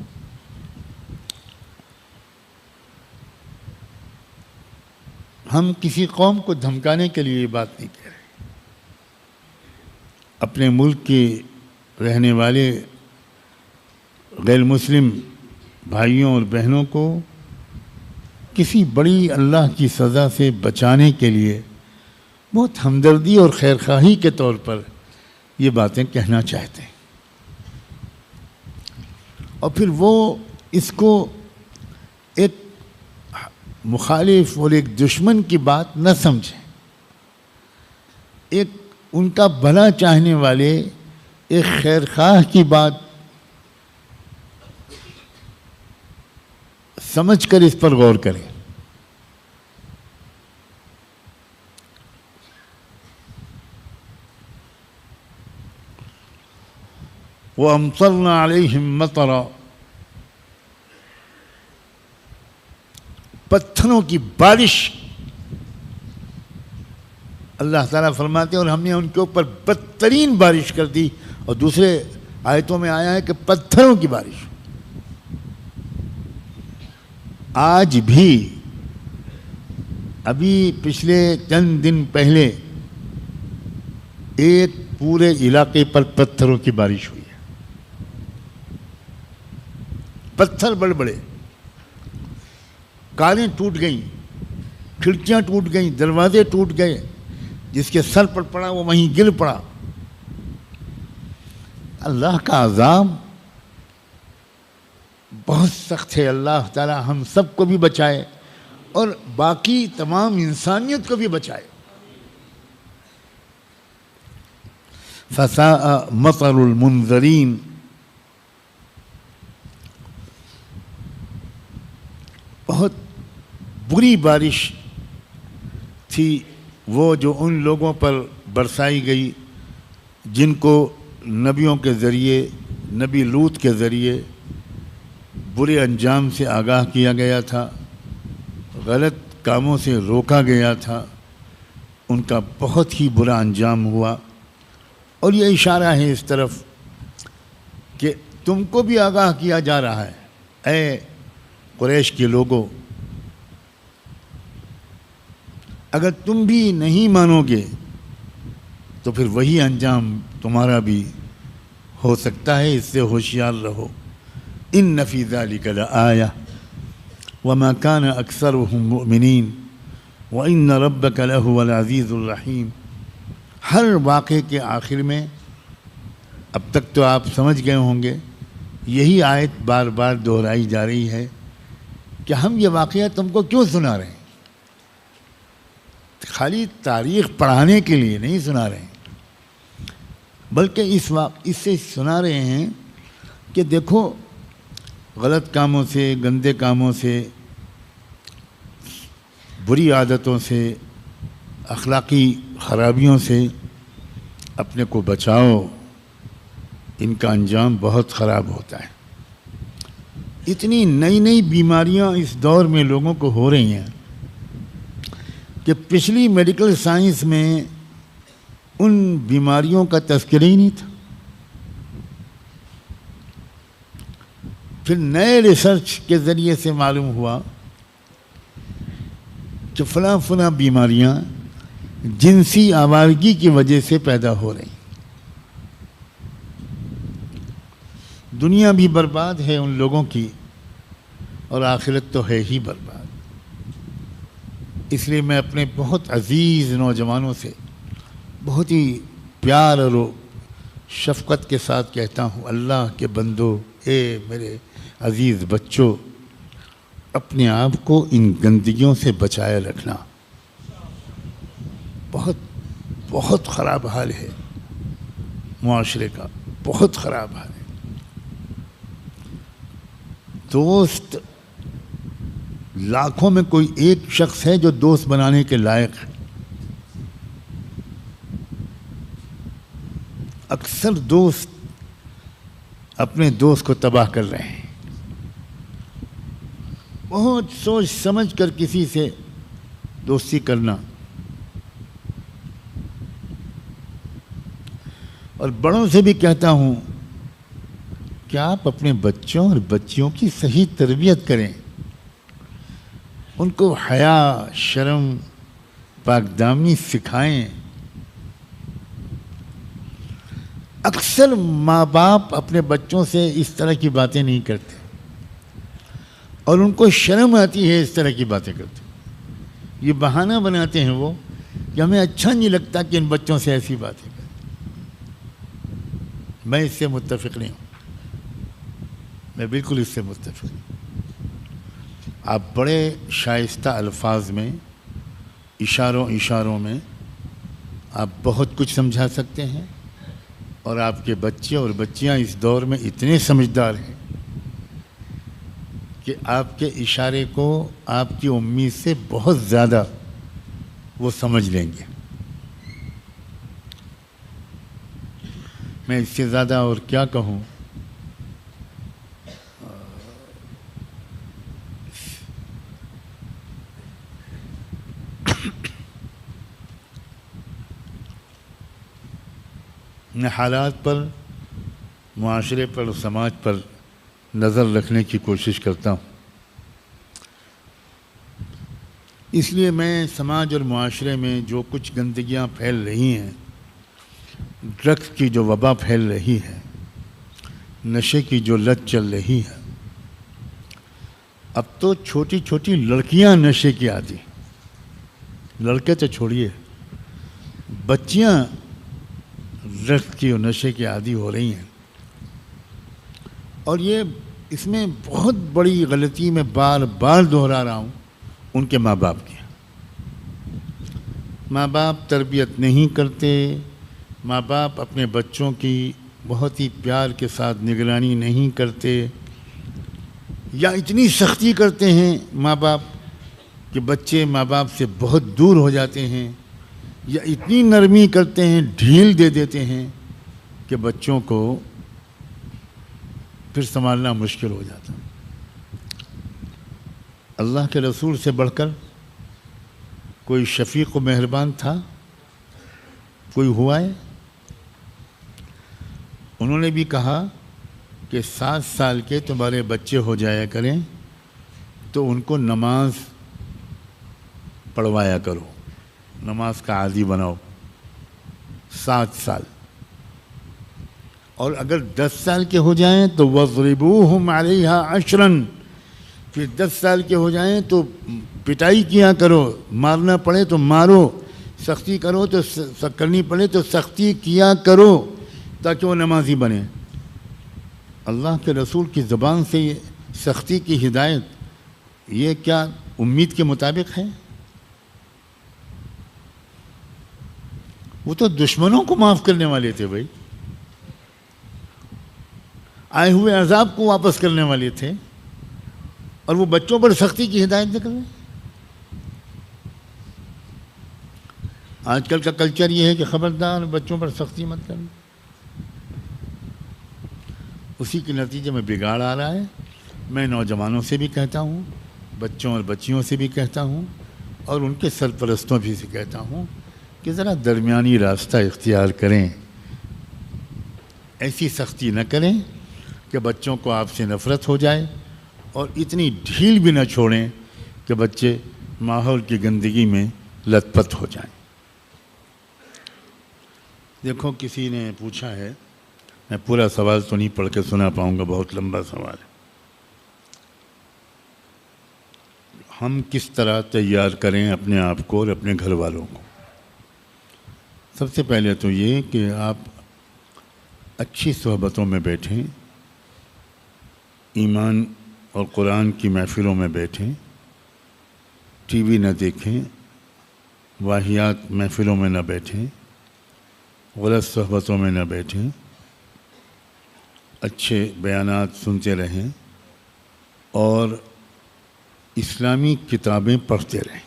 ہم کسی قوم کو دھمکانے کے لیے یہ بات نہیں کہہ رہے. اپنے ملک کے رہنے والے غیر مسلم بھائیوں اور بہنوں کو کسی بڑی اللہ کی سزا سے بچانے کے لیے بہت ہمدردی اور خیرخواہی کے طور پر یہ باتیں کہنا چاہتے ہیں، اور پھر وہ اس کو ایک مخالف اور ایک دشمن کی بات نہ سمجھیں. ایک ان کا بھلا چاہنے والے ایک خیرخواہ کی بات سمجھ کر اس پر غور کریں. وَأَمْطَرْنَا عَلَيْهِمْ مَطَرًا، پتھروں کی بارش اللہ تعالیٰ فرماتے ہیں، اور ہم نے ان کے اوپر بدترین بارش کر دی. اور دوسرے آیتوں میں آیا ہے کہ پتھروں کی بارش. آج بھی ابھی پچھلے چند دن پہلے ایک پورے علاقے پر پتھروں کی بارش ہوئی ہے. پتھر بڑے بڑے، کاریں ٹوٹ گئیں، کھڑکیاں ٹوٹ گئیں، دروازے ٹوٹ گئے، جس کے سر پر پڑا وہ وہیں گر پڑا. اللہ کا عذاب بہت سخت ہے. اللہ تعالی ہم سب کو بھی بچائے اور باقی تمام انسانیت کو بھی بچائے. فساء مطر المنذرین، بہت بری بارش تھی وہ جو ان لوگوں پر برسائی گئی جن کو نبیوں کے ذریعے، نبی لوط کے ذریعے برے انجام سے آگاہ کیا گیا تھا، غلط کاموں سے روکا گیا تھا. ان کا بہت ہی برا انجام ہوا. اور یہ اشارہ ہے اس طرف کہ تم کو بھی آگاہ کیا جا رہا ہے، اے قریش کے لوگوں، اگر تم بھی نہیں مانو گے تو پھر وہی انجام تمہارا بھی ہو سکتا ہے، اس سے ہوشیار رہو. ان فی ذلک لآیہ وما کان اکثرهم مؤمنین وان ربک لہو العزیز الرحیم. ہر واقعے کے آخر میں، اب تک تو آپ سمجھ گئے ہوں گے، یہی آیت بار بار دہرائی جا رہی ہے کہ ہم یہ واقعہ تم کو کیوں سنا رہے ہیں. خالی تاریخ پڑھانے کے لیے نہیں سنا رہے ہیں، بلکہ اس سے سنا رہے ہیں کہ دیکھو غلط کاموں سے، گندے کاموں سے، بری عادتوں سے، اخلاقی خرابیوں سے اپنے کو بچاؤ، ان کا انجام بہت خراب ہوتا ہے۔ اتنی نئی نئی بیماریاں اس دور میں لوگوں کو ہو رہی ہیں کہ پچھلی میڈیکل سائنس میں ان بیماریوں کا تذکرہ ہی نہیں تھا۔ پھر نئے ریسرچ کے ذریعے سے معلوم ہوا کہ فلاں بیماریاں جنسی آوارگی کی وجہ سے پیدا ہو رہی ہیں۔ دنیا بھی برباد ہے ان لوگوں کی، اور آخرت تو ہے ہی برباد۔ اس لیے میں اپنے بہت عزیز نوجوانوں سے بہت ہی پیار اور شفقت کے ساتھ کہتا ہوں، اللہ کے بندو، اے میرے عزیز بچوں، اپنے آپ کو ان گندگیوں سے بچائے رکھنا۔ بہت بہت خراب حال ہے معاشرے کا، بہت خراب حال ہے۔ دوست لاکھوں میں کوئی ایک شخص ہے جو دوست بنانے کے لائق ہے۔ اکثر دوست اپنے دوست کو تباہ کر رہے ہیں۔ بہت سوچ سمجھ کر کسی سے دوستی کرنا، اور بڑوں سے بھی کہتا ہوں کہ آپ اپنے بچوں اور بچیوں کی صحیح تربیت کریں، ان کو حیا، شرم، پاکدامنی سکھائیں۔ اکثر ماں باپ اپنے بچوں سے اس طرح کی باتیں نہیں کرتے، اور ان کو شرم آتی ہے اس طرح کی باتیں کرتے۔ یہ بہانہ بناتے ہیں وہ کہ ہمیں اچھا نہیں لگتا کہ ان بچوں سے ایسی باتیں کریں۔ میں اس سے متفق نہیں ہوں، میں بالکل اس سے متفق نہیں ہوں۔ آپ بڑے شائستہ الفاظ میں، اشاروں میں آپ بہت کچھ سمجھا سکتے ہیں، اور آپ کے بچے اور بچیاں اس دور میں اتنے سمجھدار ہیں کہ آپ کے اشارے کو آپ کی امید سے بہت زیادہ وہ سمجھ لیں گے۔ میں اس سے زیادہ اور کیا کہوں۔ میں حالات پر، معاشرے پر اور سماج پر نظر رکھنے کی کوشش کرتا ہوں۔ اس لیے میں سماج اور معاشرے میں جو کچھ گندگیاں پھیل رہی ہیں، ڈرگس کی جو وبا پھیل رہی ہے، نشے کی جو لت چل رہی ہے، اب تو چھوٹی چھوٹی لڑکیاں نشے کی عادی، لڑکے تو چھوڑیے، بچیاں ڈرگس کی اور نشے کی عادی ہو رہی ہیں۔ اور یہ اس میں بہت بڑی غلطی میں بار بار دہرا رہا ہوں ان کے ماں باپ کی۔ ماں باپ تربیت نہیں کرتے، ماں باپ اپنے بچوں کی بہت ہی پیار کے ساتھ نگرانی نہیں کرتے، یا اتنی سختی کرتے ہیں ماں باپ کہ بچے ماں باپ سے بہت دور ہو جاتے ہیں، یا اتنی نرمی کرتے ہیں، ڈھیل دے دیتے ہیں کہ بچوں کو پھر سنبھالنا مشکل ہو جاتا۔ اللہ کے رسول سے بڑھ کر کوئی شفیق و مہربان تھا؟ کوئی ہوا ہے؟ انہوں نے بھی کہا کہ 7 سال کے تمہارے بچے ہو جایا کریں تو ان کو نماز پڑھوایا کرو، نماز کا عادی بناؤ 7 سال، اور اگر 10 سال کے ہو جائیں تو وَضْرِبُوهُمْ عَلَيْهَا 10، پھر 10 سال کے ہو جائیں تو پٹائی کیا کرو، مارنا پڑے تو مارو، سختی کرو تو کرنی پڑے تو سختی کیا کرو تاکہ وہ نمازی بنے۔ اللہ کے رسول کی زبان سے یہ سختی کی ہدایت، یہ کیا امید کے مطابق ہے؟ وہ تو دشمنوں کو معاف کرنے والے تھے بھائی، آئے ہوئے عذاب کو واپس کرنے والے تھے، اور وہ بچوں پر سختی کی ہدایت نہ کر رہے۔ آج کل کا کلچر یہ ہے کہ خبردار بچوں پر سختی مت کرنا، اسی کے نتیجے میں بگاڑ آ رہا ہے۔ میں نوجوانوں سے بھی کہتا ہوں، بچوں اور بچیوں سے بھی کہتا ہوں، اور ان کے سرپرستوں بھی سے کہتا ہوں کہ ذرا درمیانی راستہ اختیار کریں، ایسی سختی نہ کریں کہ بچوں کو آپ سے نفرت ہو جائے، اور اتنی ڈھیل بھی نہ چھوڑیں کہ بچے ماحول کی گندگی میں لت پت ہو جائیں۔ دیکھو، کسی نے پوچھا ہے، میں پورا سوال تو نہیں پڑھ کے سنا پاؤں گا، بہت لمبا سوال ہے۔ ہم کس طرح تیار کریں اپنے آپ کو اور اپنے گھر والوں کو؟ سب سے پہلے تو یہ کہ آپ اچھی صحبتوں میں بیٹھیں، ایمان اور قرآن کی محفلوں میں بیٹھیں، ٹی وی نہ دیکھیں، واہیات محفلوں میں نہ بیٹھیں، غلط صحبتوں میں نہ بیٹھیں، اچھے بیانات سنتے رہیں، اور اسلامی کتابیں پڑھتے رہیں۔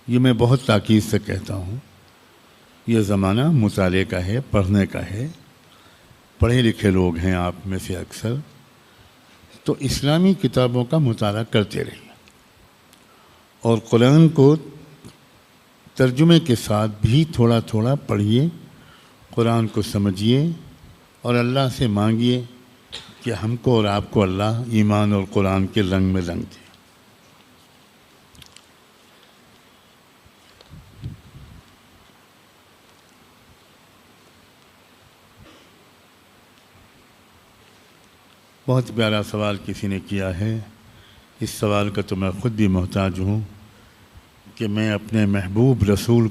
یہ میں بہت تاکید سے کہتا ہوں، یہ زمانہ مطالعے کا ہے، پڑھنے کا ہے۔ پڑھے لکھے لوگ ہیں آپ میں سے اکثر، تو اسلامی کتابوں کا مطالعہ کرتے رہیے، اور قرآن کو ترجمے کے ساتھ بھی تھوڑا تھوڑا پڑھیے، قرآن کو سمجھیے، اور اللہ سے مانگیے کہ ہم کو اور آپ کو اللہ ایمان اور قرآن کے رنگ میں رنگ دے۔ بہت پیارا سوال کسی نے کیا ہے۔ اس سوال کا تو میں خود بھی محتاج ہوں کہ میں اپنے محبوب رسول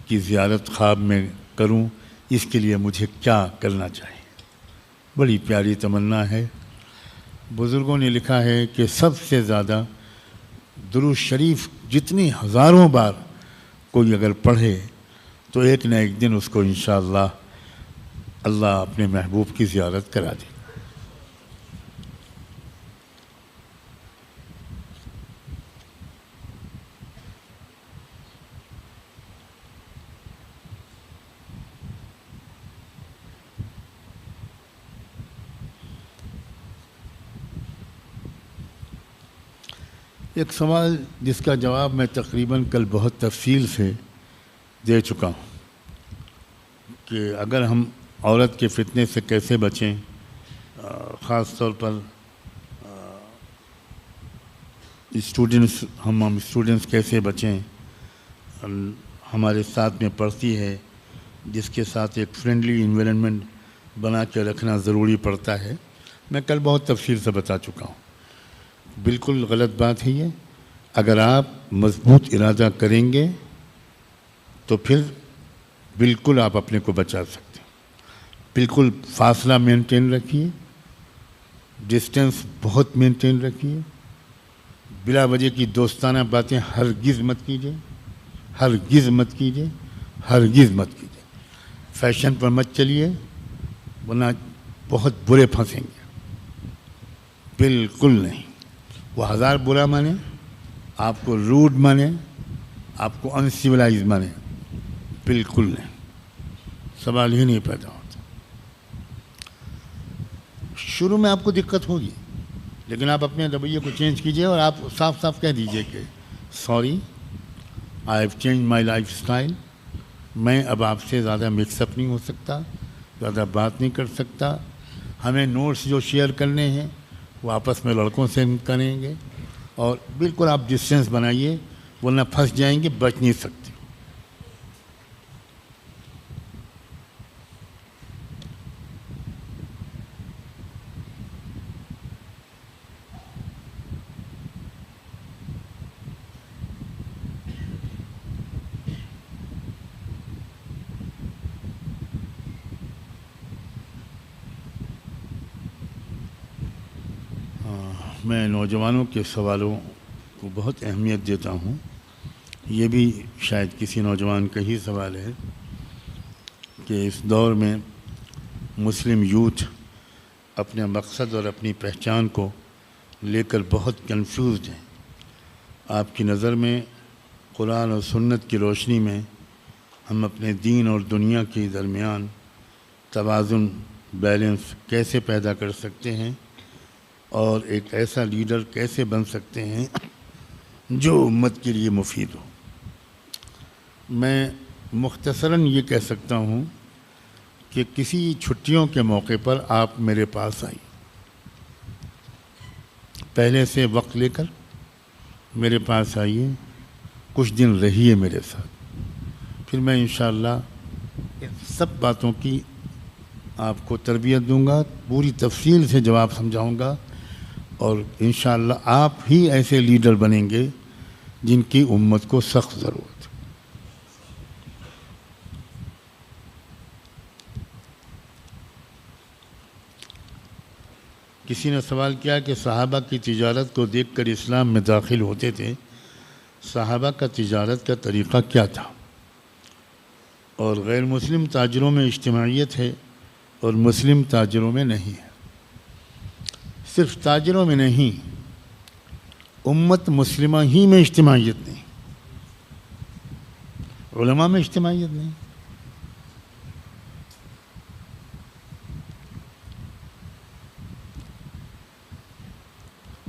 کی زیارت خواب میں کروں، اس کے لیے مجھے کیا کرنا چاہیے؟ بڑی پیاری تمنا ہے۔ بزرگوں نے لکھا ہے کہ سب سے زیادہ درود شریف جتنی ہزاروں بار کوئی اگر پڑھے تو ایک نہ ایک دن اس کو انشاءاللہ اللہ اپنے محبوب کی زیارت کرا دے۔ ایک سوال جس کا جواب میں تقریباً کل بہت تفصیل سے دے چکا ہوں کہ اگر ہم عورت کے فتنے سے کیسے بچیں، خاص طور پر ہم اسٹوڈنٹس کیسے بچیں، ہمارے ساتھ میں پڑھتی ہے جس کے ساتھ ایک فرینڈلی انوائرنمنٹ بنا کے رکھنا ضروری پڑتا ہے، میں کل بہت تفصیل سے بتا چکا ہوں۔ بالکل غلط بات ہے یہ۔ اگر آپ مضبوط ارادہ کریں گے تو پھر بالکل آپ اپنے کو بچا سکتے ہیں۔ بالکل فاصلہ مینٹین رکھیے، ڈسٹینس بہت مینٹین رکھیے، بلا وجہ کی دوستانہ باتیں ہرگز مت کیجیے، ہرگز مت کیجیے، ہرگز مت کیجیے۔ فیشن پر مت چلیے ورنہ بہت برے پھنسیں گے۔ بالکل نہیں۔ وہ ہزار برا مانے، آپ کو روڈ مانے، آپ کو ان سیولائز مانے، بالکل نہیں، سوال ہی نہیں پیدا ہوتا۔ شروع میں آپ کو دقت ہوگی، لیکن آپ اپنے رویے کو چینج کیجئے اور آپ صاف صاف کہہ دیجئے کہ sorry, I have change my life style, میں اب آپ سے زیادہ مکس اپ نہیں ہو سکتا، زیادہ بات نہیں کر سکتا۔ ہمیں نوٹس جو شیئر کرنے ہیں وہ آپس میں لڑکوں سے کریں گے، اور بالکل آپ ڈسٹینس بنائیے ورنہ پھنس جائیں گے، بچ نہیں سکتے۔ میں نوجوانوں کے سوالوں کو بہت اہمیت دیتا ہوں۔ یہ بھی شاید کسی نوجوان کا ہی سوال ہے کہ اس دور میں مسلم یوتھ اپنے مقصد اور اپنی پہچان کو لے کر بہت کنفیوزڈ ہیں. آپ کی نظر میں قرآن اور سنت کی روشنی میں ہم اپنے دین اور دنیا کے درمیان توازن، بیلنس کیسے پیدا کر سکتے ہیں اور ایک ایسا لیڈر کیسے بن سکتے ہیں جو امت کے لیے مفید ہو. میں مختصراً یہ کہہ سکتا ہوں کہ کسی چھٹیوں کے موقع پر آپ میرے پاس آئیں، پہلے سے وقت لے کر میرے پاس آئیے، کچھ دن رہیے میرے ساتھ، پھر میں انشاءاللہ ان سب باتوں کی آپ کو تربیت دوں گا، پوری تفصیل سے جواب سمجھاؤں گا، اور انشاءاللہ آپ ہی ایسے لیڈر بنیں گے جن کی امت کو سخت ضرورت ہے. کسی نے سوال کیا کہ صحابہ کی تجارت کو دیکھ کر اسلام میں داخل ہوتے تھے. صحابہ کا تجارت کا طریقہ کیا تھا؟ اور غیر مسلم تاجروں میں اجتماعیت ہے اور مسلم تاجروں میں نہیں ہے. صرف تاجروں میں نہیں، امت مسلمہ ہی میں اجتماعیت نہیں، علماء میں اجتماعیت نہیں.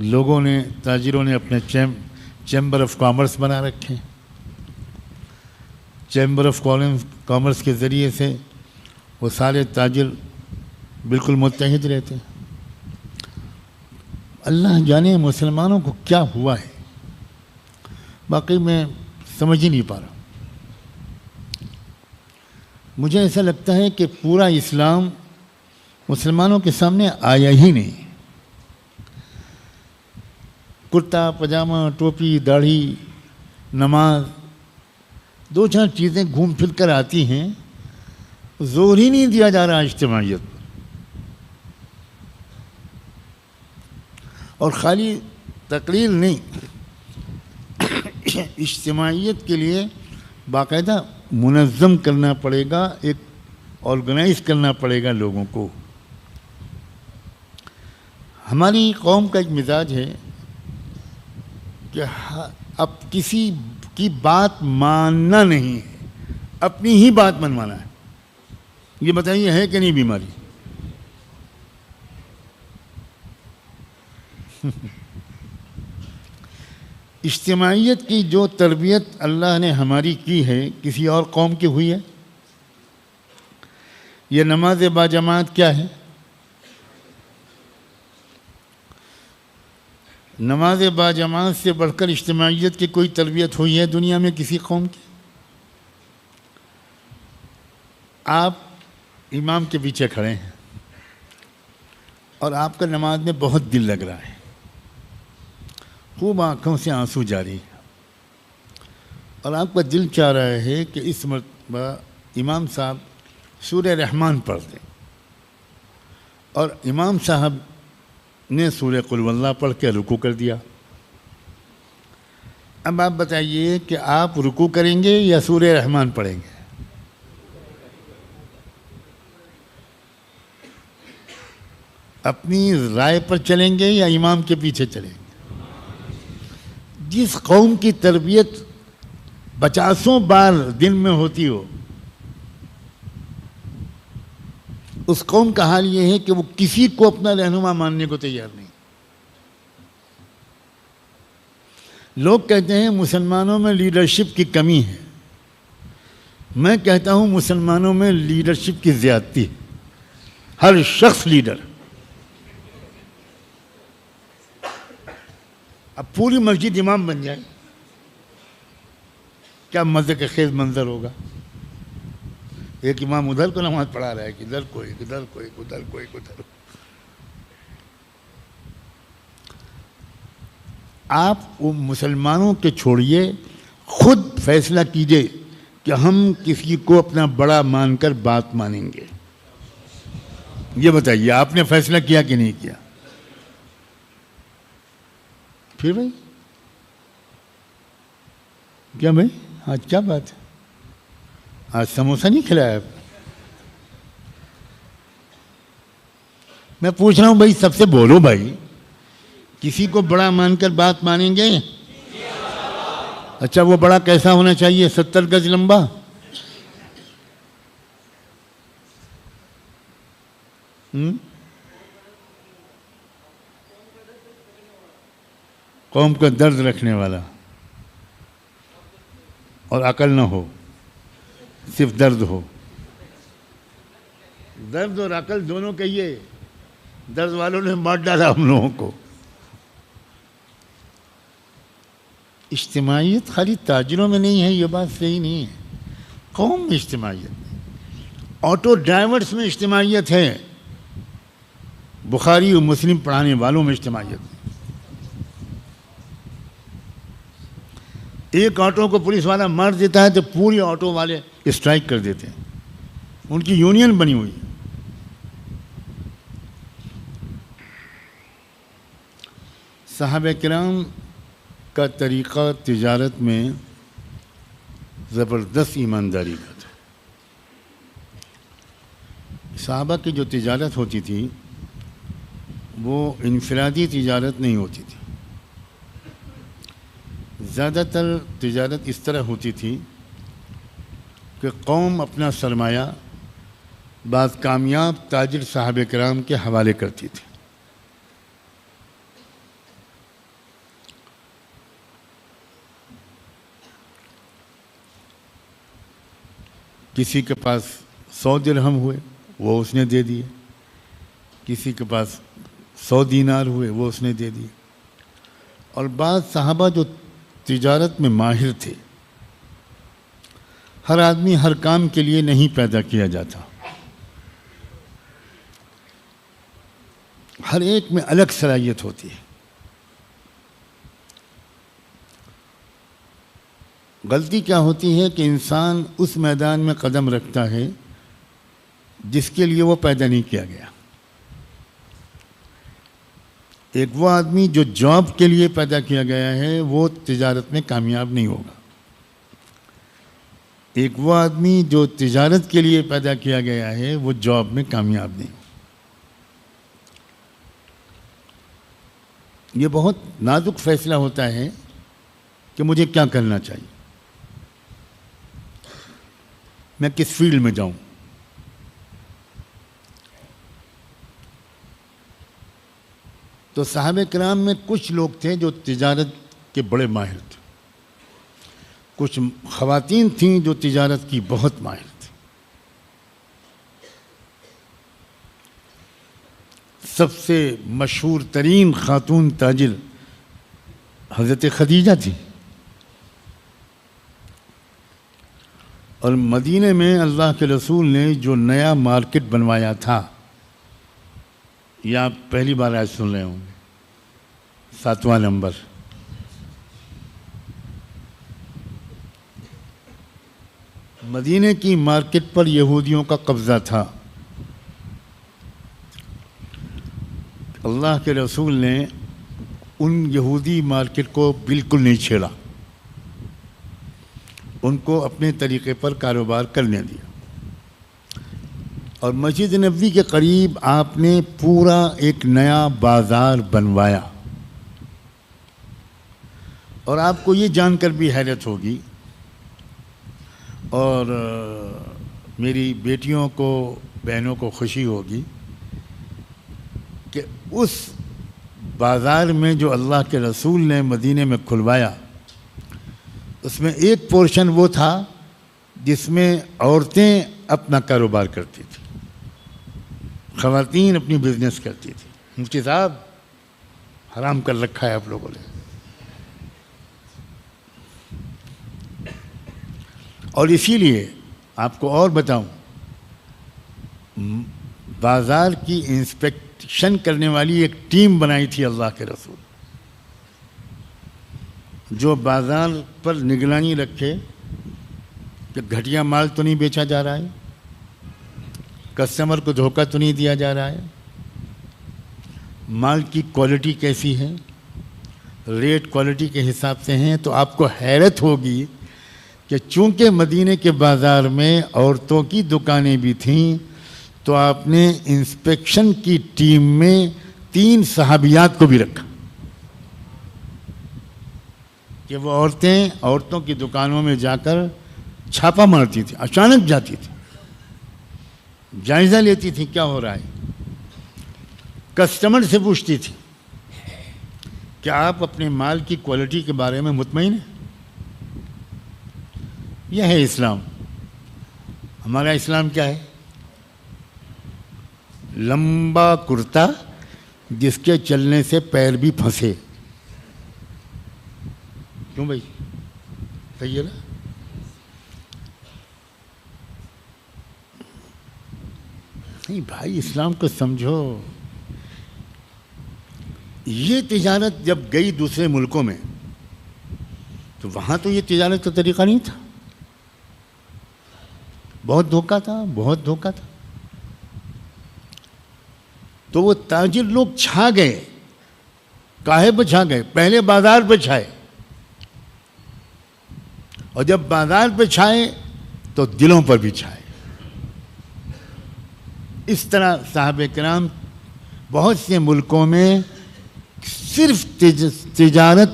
لوگوں نے، تاجروں نے اپنے چیمبر آف کامرس بنا رکھے. چیمبر آف کامرس کے ذریعے سے وہ سارے تاجر بالکل متحد رہتے. اللہ جانے مسلمانوں کو کیا ہوا ہے، باقی میں سمجھ ہی نہیں پا رہا. مجھے ایسا لگتا ہے کہ پورا اسلام مسلمانوں کے سامنے آیا ہی نہیں. کرتا پجامہ، ٹوپی، داڑھی، نماز، دو چار چیزیں گھوم پھر کر آتی ہیں، زور ہی نہیں دیا جا رہا اجتماعیت پر. اور خالی تقریر نہیں، اجتماعیت کے لیے باقاعدہ منظم کرنا پڑے گا، ایک آرگنائز کرنا پڑے گا لوگوں کو. ہماری قوم کا ایک مزاج ہے کہ اب کسی کی بات ماننا نہیں ہے، اپنی ہی بات منوانا ہے. یہ بتائیے ہے کہ نہیں بیماری؟ اجتماعیت کی جو تربیت اللہ نے ہماری کی ہے کسی اور قوم کی ہوئی ہے؟ یہ نماز باجماعت کیا ہے؟ نماز باجماعت سے بڑھ کر اجتماعیت کی کوئی تربیت ہوئی ہے دنیا میں کسی قوم کی؟ آپ امام کے پیچھے کھڑے ہیں اور آپ کا نماز میں بہت دل لگ رہا ہے، خوب آنکھوں سے آنسو جاری ہے، اور آپ کا دل چاہ رہا ہے کہ اس مرتبہ امام صاحب سورہ رحمان پڑھ دیں، اور امام صاحب نے سورہ قل واللہ پڑھ کے رکوع کر دیا. اب آپ بتائیے کہ آپ رکوع کریں گے یا سورہ رحمان پڑھیں گے؟ اپنی رائے پر چلیں گے یا امام کے پیچھے چلیں گے؟ جس قوم کی تربیت 50 بار دن میں ہوتی ہو، اس قوم کا حال یہ ہے کہ وہ کسی کو اپنا رہنما ماننے کو تیار نہیں. لوگ کہتے ہیں مسلمانوں میں لیڈرشپ کی کمی ہے، میں کہتا ہوں مسلمانوں میں لیڈرشپ کی زیادتی ہے. ہر شخص لیڈر. اب پوری مسجد امام بن جائے، کیا مزے کا خیز منظر ہوگا. ایک امام ادھر کو نماز پڑھا رہا ہے کہ ادھر کوئی، ادھر کوئی، ادھر کوئی، ادھر. آپ مسلمانوں کے چھوڑیے، خود فیصلہ کیجئے کہ ہم کسی کو اپنا بڑا مان کر بات مانیں گے. یہ بتائیے آپ نے فیصلہ کیا کہ نہیں کیا؟ پھر بھائی کیا بھائی آج کیا بات ہے؟ آج سموسہ نہیں کھلایا آپ؟ میں پوچھ رہا ہوں بھائی سب سے بولو بھائی, کسی کو بڑا مان کر بات مانیں گے؟ اچھا وہ بڑا کیسا ہونا چاہیے؟ 70 گز لمبا؟ قوم کا درد رکھنے والا, اور عقل نہ ہو, صرف درد ہو. درد اور عقل دونوں کہیے. درد والوں نے مار ڈالا ہم لوگوں کو. اجتماعیت خالی تاجروں میں نہیں ہے, یہ بات صحیح نہیں ہے. قوم میں اجتماعیت, آٹو ڈرائیورز میں اجتماعیت ہے, بخاری و مسلم پڑھانے والوں میں اجتماعیت ہے. ایک آٹو کو پولیس والا مار دیتا ہے تو پوری آٹو والے اسٹرائک کر دیتے ہیں. ان کی یونین بنی ہوئی ہے. صحابہ کرام کا طریقہ تجارت میں زبردست ایمانداری کا تھا. صحابہ کی جو تجارت ہوتی تھی وہ انفرادی تجارت نہیں ہوتی تھی. زیادہ تر تجارت اس طرح ہوتی تھی کہ قوم اپنا سرمایہ بعض کامیاب تاجر صحابہ کرام کے حوالے کرتی تھی. کسی کے پاس 100 درہم ہوئے وہ اس نے دے دیے, کسی کے پاس 100 دینار ہوئے وہ اس نے دے دیے. اور بعض صحابہ جو تجارت میں ماہر تھے, ہر آدمی ہر کام کے لیے نہیں پیدا کیا جاتا, ہر ایک میں الگ صلاحیت ہوتی ہے. غلطی کیا ہوتی ہے کہ انسان اس میدان میں قدم رکھتا ہے جس کے لیے وہ پیدا نہیں کیا گیا. ایک وہ آدمی جو جاب کے لیے پیدا کیا گیا ہے وہ تجارت میں کامیاب نہیں ہوگا. ایک وہ آدمی جو تجارت کے لیے پیدا کیا گیا ہے وہ جاب میں کامیاب نہیں ہوگا. یہ بہت نازک فیصلہ ہوتا ہے کہ مجھے کیا کرنا چاہیے, میں کس فیلڈ میں جاؤں. تو صحابہ کرام میں کچھ لوگ تھے جو تجارت کے بڑے ماہر تھے, کچھ خواتین تھیں جو تجارت کی بہت ماہر تھیں. سب سے مشہور ترین خاتون تاجر حضرت خدیجہ تھی. اور مدینے میں اللہ کے رسول نے جو نیا مارکیٹ بنوایا تھا, یہ آپ پہلی بار آج سن رہے ہوں گے, 7واں نمبر. مدینے کی مارکیٹ پر یہودیوں کا قبضہ تھا. اللہ کے رسول نے ان یہودی مارکیٹ کو بالکل نہیں چھیڑا, ان کو اپنے طریقے پر کاروبار کرنے دیا. اور مسجد نبوی کے قریب آپ نے پورا ایک نیا بازار بنوایا. اور آپ کو یہ جان کر بھی حیرت ہوگی اور میری بیٹیوں کو, بہنوں کو خوشی ہوگی کہ اس بازار میں جو اللہ کے رسول نے مدینے میں کھلوایا, اس میں ایک پورشن وہ تھا جس میں عورتیں اپنا کاروبار کرتی تھیں, خواتین اپنی بزنس کرتی تھیں. مفتی صاحب حرام کر رکھا ہے آپ لوگوں نے. اور اسی لیے آپ کو اور بتاؤں, بازار کی انسپیکشن کرنے والی ایک ٹیم بنائی تھی اللہ کے رسول, جو بازار پر نگرانی رکھے کہ گھٹیا مال تو نہیں بیچا جا رہا ہے, کسٹمر کو دھوکہ تو نہیں دیا جا رہا ہے, مال کی کوالٹی کیسی ہے, ریٹ کوالٹی کے حساب سے ہیں. تو آپ کو حیرت ہوگی کہ چونکہ مدینے کے بازار میں عورتوں کی دکانیں بھی تھیں تو آپ نے انسپیکشن کی ٹیم میں 3 صحابیات کو بھی رکھا کہ وہ عورتوں کی دکانوں میں جا کر چھاپا مارتی تھی، اچانک جاتی تھی، جائزہ لیتی تھی کیا ہو رہا ہے، کسٹمر سے پوچھتی تھی کیا آپ اپنے مال کی کوالٹی کے بارے میں مطمئن ہیں؟ یہ ہے اسلام۔ ہمارا اسلام کیا ہے؟ لمبا کرتا جس کے چلنے سے پیر بھی پھنسے۔ کیوں بھائی؟ صحیح ہے نا؟ نہیں بھائی، اسلام کو سمجھو۔ یہ تجارت جب گئی دوسرے ملکوں میں تو وہاں تو یہ تجارت کا طریقہ نہیں تھا، بہت دھوکہ تھا، بہت دھوکہ تھا۔ تو وہ تاجر لوگ چھا گئے۔ کاہے پہ چھا گئے؟ پہلے بازار پہ چھائے، اور جب بازار پہ چھائے تو دلوں پر بھی چھائے۔ اس طرح صحابہ کرام بہت سے ملکوں میں صرف تجارت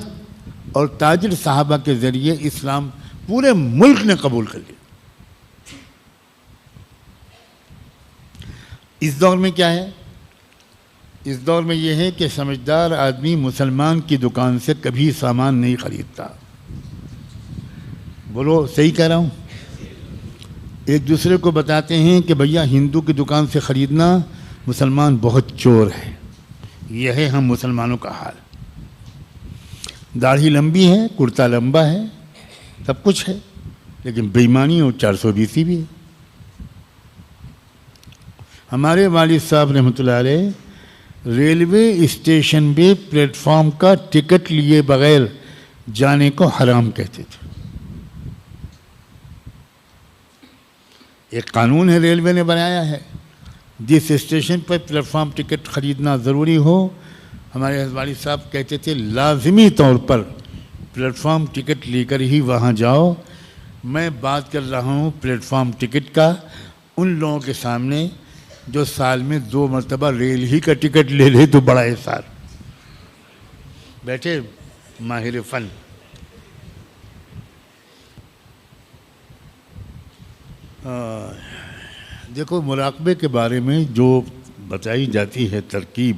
اور تاجر صحابہ کے ذریعے اسلام پورے ملک نے قبول کر لیا۔ اس دور میں کیا ہے؟ اس دور میں یہ ہے کہ سمجھدار آدمی مسلمان کی دکان سے کبھی سامان نہیں خریدتا۔ بولو صحیح کہہ رہا ہوں؟ ایک دوسرے کو بتاتے ہیں کہ بھیا ہندو کی دکان سے خریدنا، مسلمان بہت چور ہے۔ یہ ہے ہم مسلمانوں کا حال۔ داڑھی لمبی ہے، کرتا لمبا ہے، سب کچھ ہے، لیکن بے ایمانی اور 420 بھی ہے۔ ہمارے والد صاحب رحمۃ اللہ علیہ ریلوے اسٹیشن پہ پلیٹ فارم کا ٹکٹ لیے بغیر جانے کو حرام کہتے تھے۔ ایک قانون ہے ریلوے نے بنایا ہے، جس اسٹیشن پر پلیٹ فارم ٹکٹ خریدنا ضروری ہو، ہمارے والد صاحب کہتے تھے لازمی طور پر پلیٹ فارم ٹکٹ لے کر ہی وہاں جاؤ۔ میں بات کر رہا ہوں پلیٹ فارم ٹکٹ کا ان لوگوں کے سامنے جو سال میں 2 مرتبہ ریل ہی کا ٹکٹ لے لے تو بڑا احسان۔ بیٹھے ماہر فن۔ دیکھو، مراقبے کے بارے میں جو بتائی جاتی ہے ترکیب،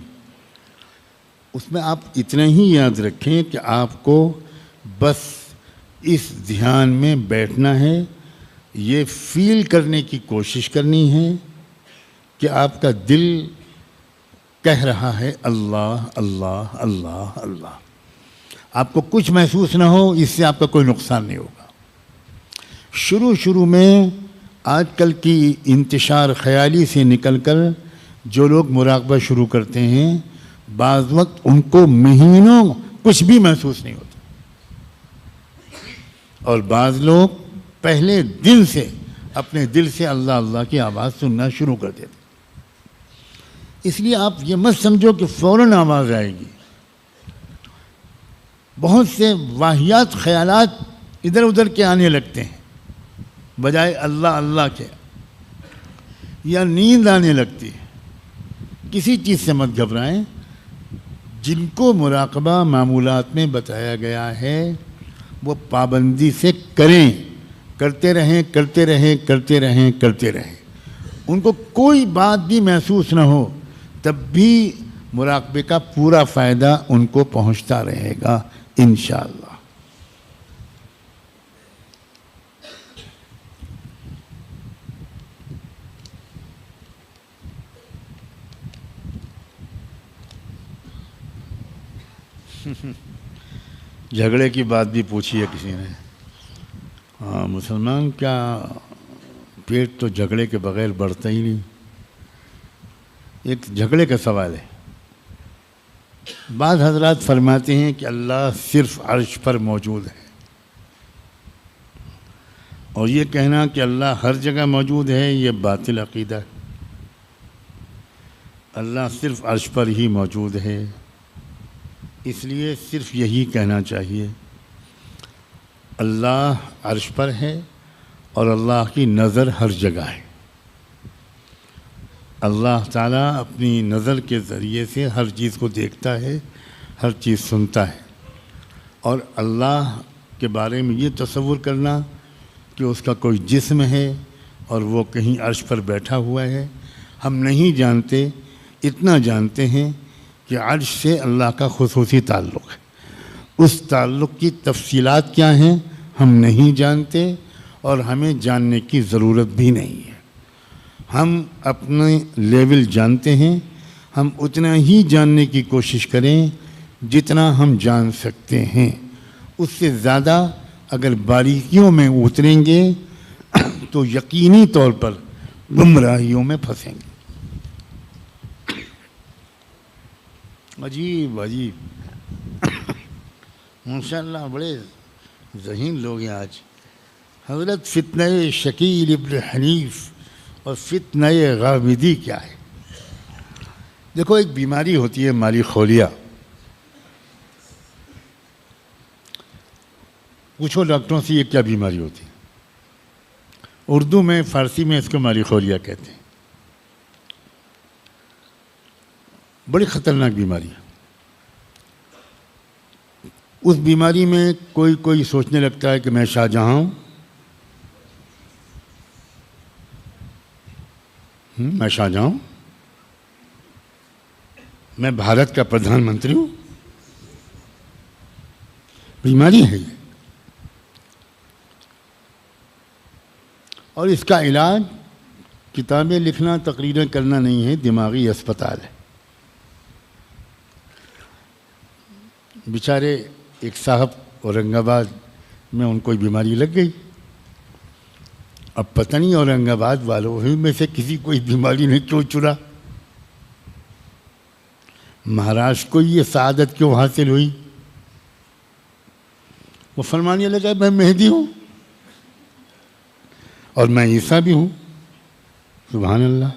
اس میں آپ اتنا ہی یاد رکھیں کہ آپ کو بس اس دھیان میں بیٹھنا ہے، یہ فیل کرنے کی کوشش کرنی ہے کہ آپ کا دل کہہ رہا ہے اللہ اللہ اللہ اللہ۔ آپ کو کچھ محسوس نہ ہو، اس سے آپ کا کوئی نقصان نہیں ہوگا۔ شروع میں آج کل کی انتشار خیالی سے نکل کر جو لوگ مراقبہ شروع کرتے ہیں، بعض وقت ان کو مہینوں کچھ بھی محسوس نہیں ہوتا، اور بعض لوگ پہلے دن سے اپنے دل سے اللہ اللہ کی آواز سننا شروع کر دیتے۔ اس لیے آپ یہ مت سمجھو کہ فوراً آواز آئے گی۔ بہت سے واہیات خیالات ادھر ادھر کے آنے لگتے ہیں بجائے اللہ اللہ کے، یا نیند آنے لگتی ہے۔ کسی چیز سے مت گھبرائیں۔ جن کو مراقبہ معمولات میں بتایا گیا ہے وہ پابندی سے کریں، کرتے رہیں کرتے رہیں کرتے رہیں کرتے رہیں۔ ان کو کوئی بات بھی محسوس نہ ہو، تب بھی مراقبے کا پورا فائدہ ان کو پہنچتا رہے گا انشاءاللہ۔ جھگڑے کی بات بھی پوچھی ہے کسی نے۔ ہاں، مسلمان کیا پیٹ تو جھگڑے کے بغیر بڑھتا ہی نہیں۔ ایک جھگڑے کا سوال ہے۔ بعض حضرات فرماتے ہیں کہ اللہ صرف عرش پر موجود ہے، اور یہ کہنا کہ اللہ ہر جگہ موجود ہے یہ باطل عقیدہ ہے۔ اللہ صرف عرش پر ہی موجود ہے، اس لیے صرف یہی کہنا چاہیے اللہ عرش پر ہے اور اللہ کی نظر ہر جگہ ہے۔ اللہ تعالیٰ اپنی نظر کے ذریعے سے ہر چیز کو دیکھتا ہے، ہر چیز سنتا ہے، اور اللہ کے بارے میں یہ تصور کرنا کہ اس کا کوئی جسم ہے اور وہ کہیں عرش پر بیٹھا ہوا ہے، ہم نہیں جانتے۔ اتنا جانتے ہیں کہ عرش سے اللہ کا خصوصی تعلق ہے، اس تعلق کی تفصیلات کیا ہیں ہم نہیں جانتے، اور ہمیں جاننے کی ضرورت بھی نہیں ہے۔ ہم اپنے لیول جانتے ہیں، ہم اتنا ہی جاننے کی کوشش کریں جتنا ہم جان سکتے ہیں، اس سے زیادہ اگر باریکیوں میں اتریں گے تو یقینی طور پر گمراہیوں میں پھنسیں گے۔ عجیب عجیب، ماشاءاللہ بڑے ذہین لوگ ہیں آج۔ حضرت فتنہ شکیل ابن حنیف اور فتنہ غامدی کیا ہے؟ دیکھو، ایک بیماری ہوتی ہے مالی خولیا۔ پوچھو ڈاکٹروں سے یہ کیا بیماری ہوتی ہے؟ اردو میں، فارسی میں اس کو مالی خولیا کہتے ہیں۔ بڑی خطرناک بیماری ہے۔ اس بیماری میں کوئی سوچنے لگتا ہے کہ میں شاہ جہاں ہوں، میں شاہ جہاں ہوں، میں بھارت کا پردھان منتری ہوں۔ بیماری ہے یہ، اور اس کا علاج کتابیں لکھنا، تقریریں کرنا نہیں ہے، دماغی اسپتال ہے۔ بیچارے ایک صاحب اورنگ آباد میں، ان کو بیماری لگ گئی۔ اب پتہ نہیں اورنگ آباد والوں میں سے کسی کو بیماری نے کیوں چرا، مہاراشٹر کو یہ سعادت کیوں حاصل ہوئی؟ وہ فرمانے لگا میں مہدی ہوں اور میں عیسیٰ بھی ہوں۔ سبحان اللہ۔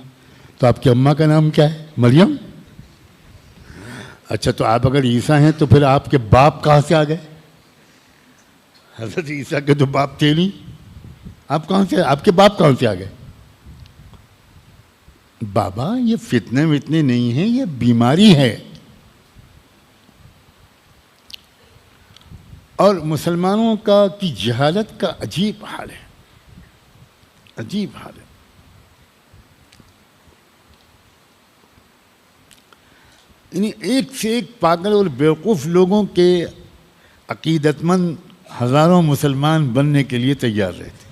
تو آپ کی اماں کا نام کیا ہے؟ مریم۔ اچھا، تو آپ اگر عیسیٰ ہیں تو پھر آپ کے باپ کہاں سے آ گئے؟ حضرت عیسیٰ کے تو باپ تھے نہیں، آپ کہاں سے، آپ کے باپ کہاں سے آ گئے؟ بابا، یہ فتنے وتنے نہیں ہیں، یہ بیماری ہے۔ اور مسلمانوں کی جہالت کا عجیب حال ہے، عجیب حال ہے۔ یعنی ایک سے ایک پاگل اور بیوقوف لوگوں کے عقیدت مند ہزاروں مسلمان بننے کے لیے تیار رہتے۔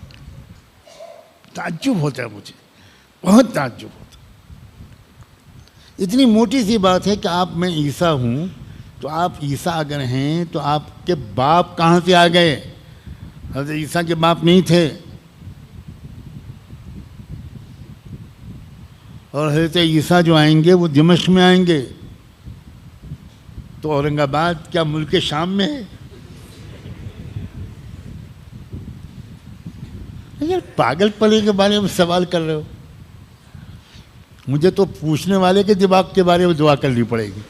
تعجب ہوتا ہے مجھے، بہت تعجب ہوتا ہے۔ اتنی موٹی سی بات ہے کہ آپ میں عیسیٰ ہوں، تو آپ عیسیٰ اگر ہیں تو آپ کے باپ کہاں سے آ گئے؟ حضرت عیسیٰ کے باپ نہیں تھے، اور حضرت عیسیٰ جو آئیں گے وہ دمشق میں آئیں گے، تو اورنگ آباد کیا ملک شام میں ہے؟ یار پاگل پلے کے بارے میں سوال کر رہے ہو، مجھے تو پوچھنے والے کے دماغ کے بارے میں دعا کرنی پڑے گی۔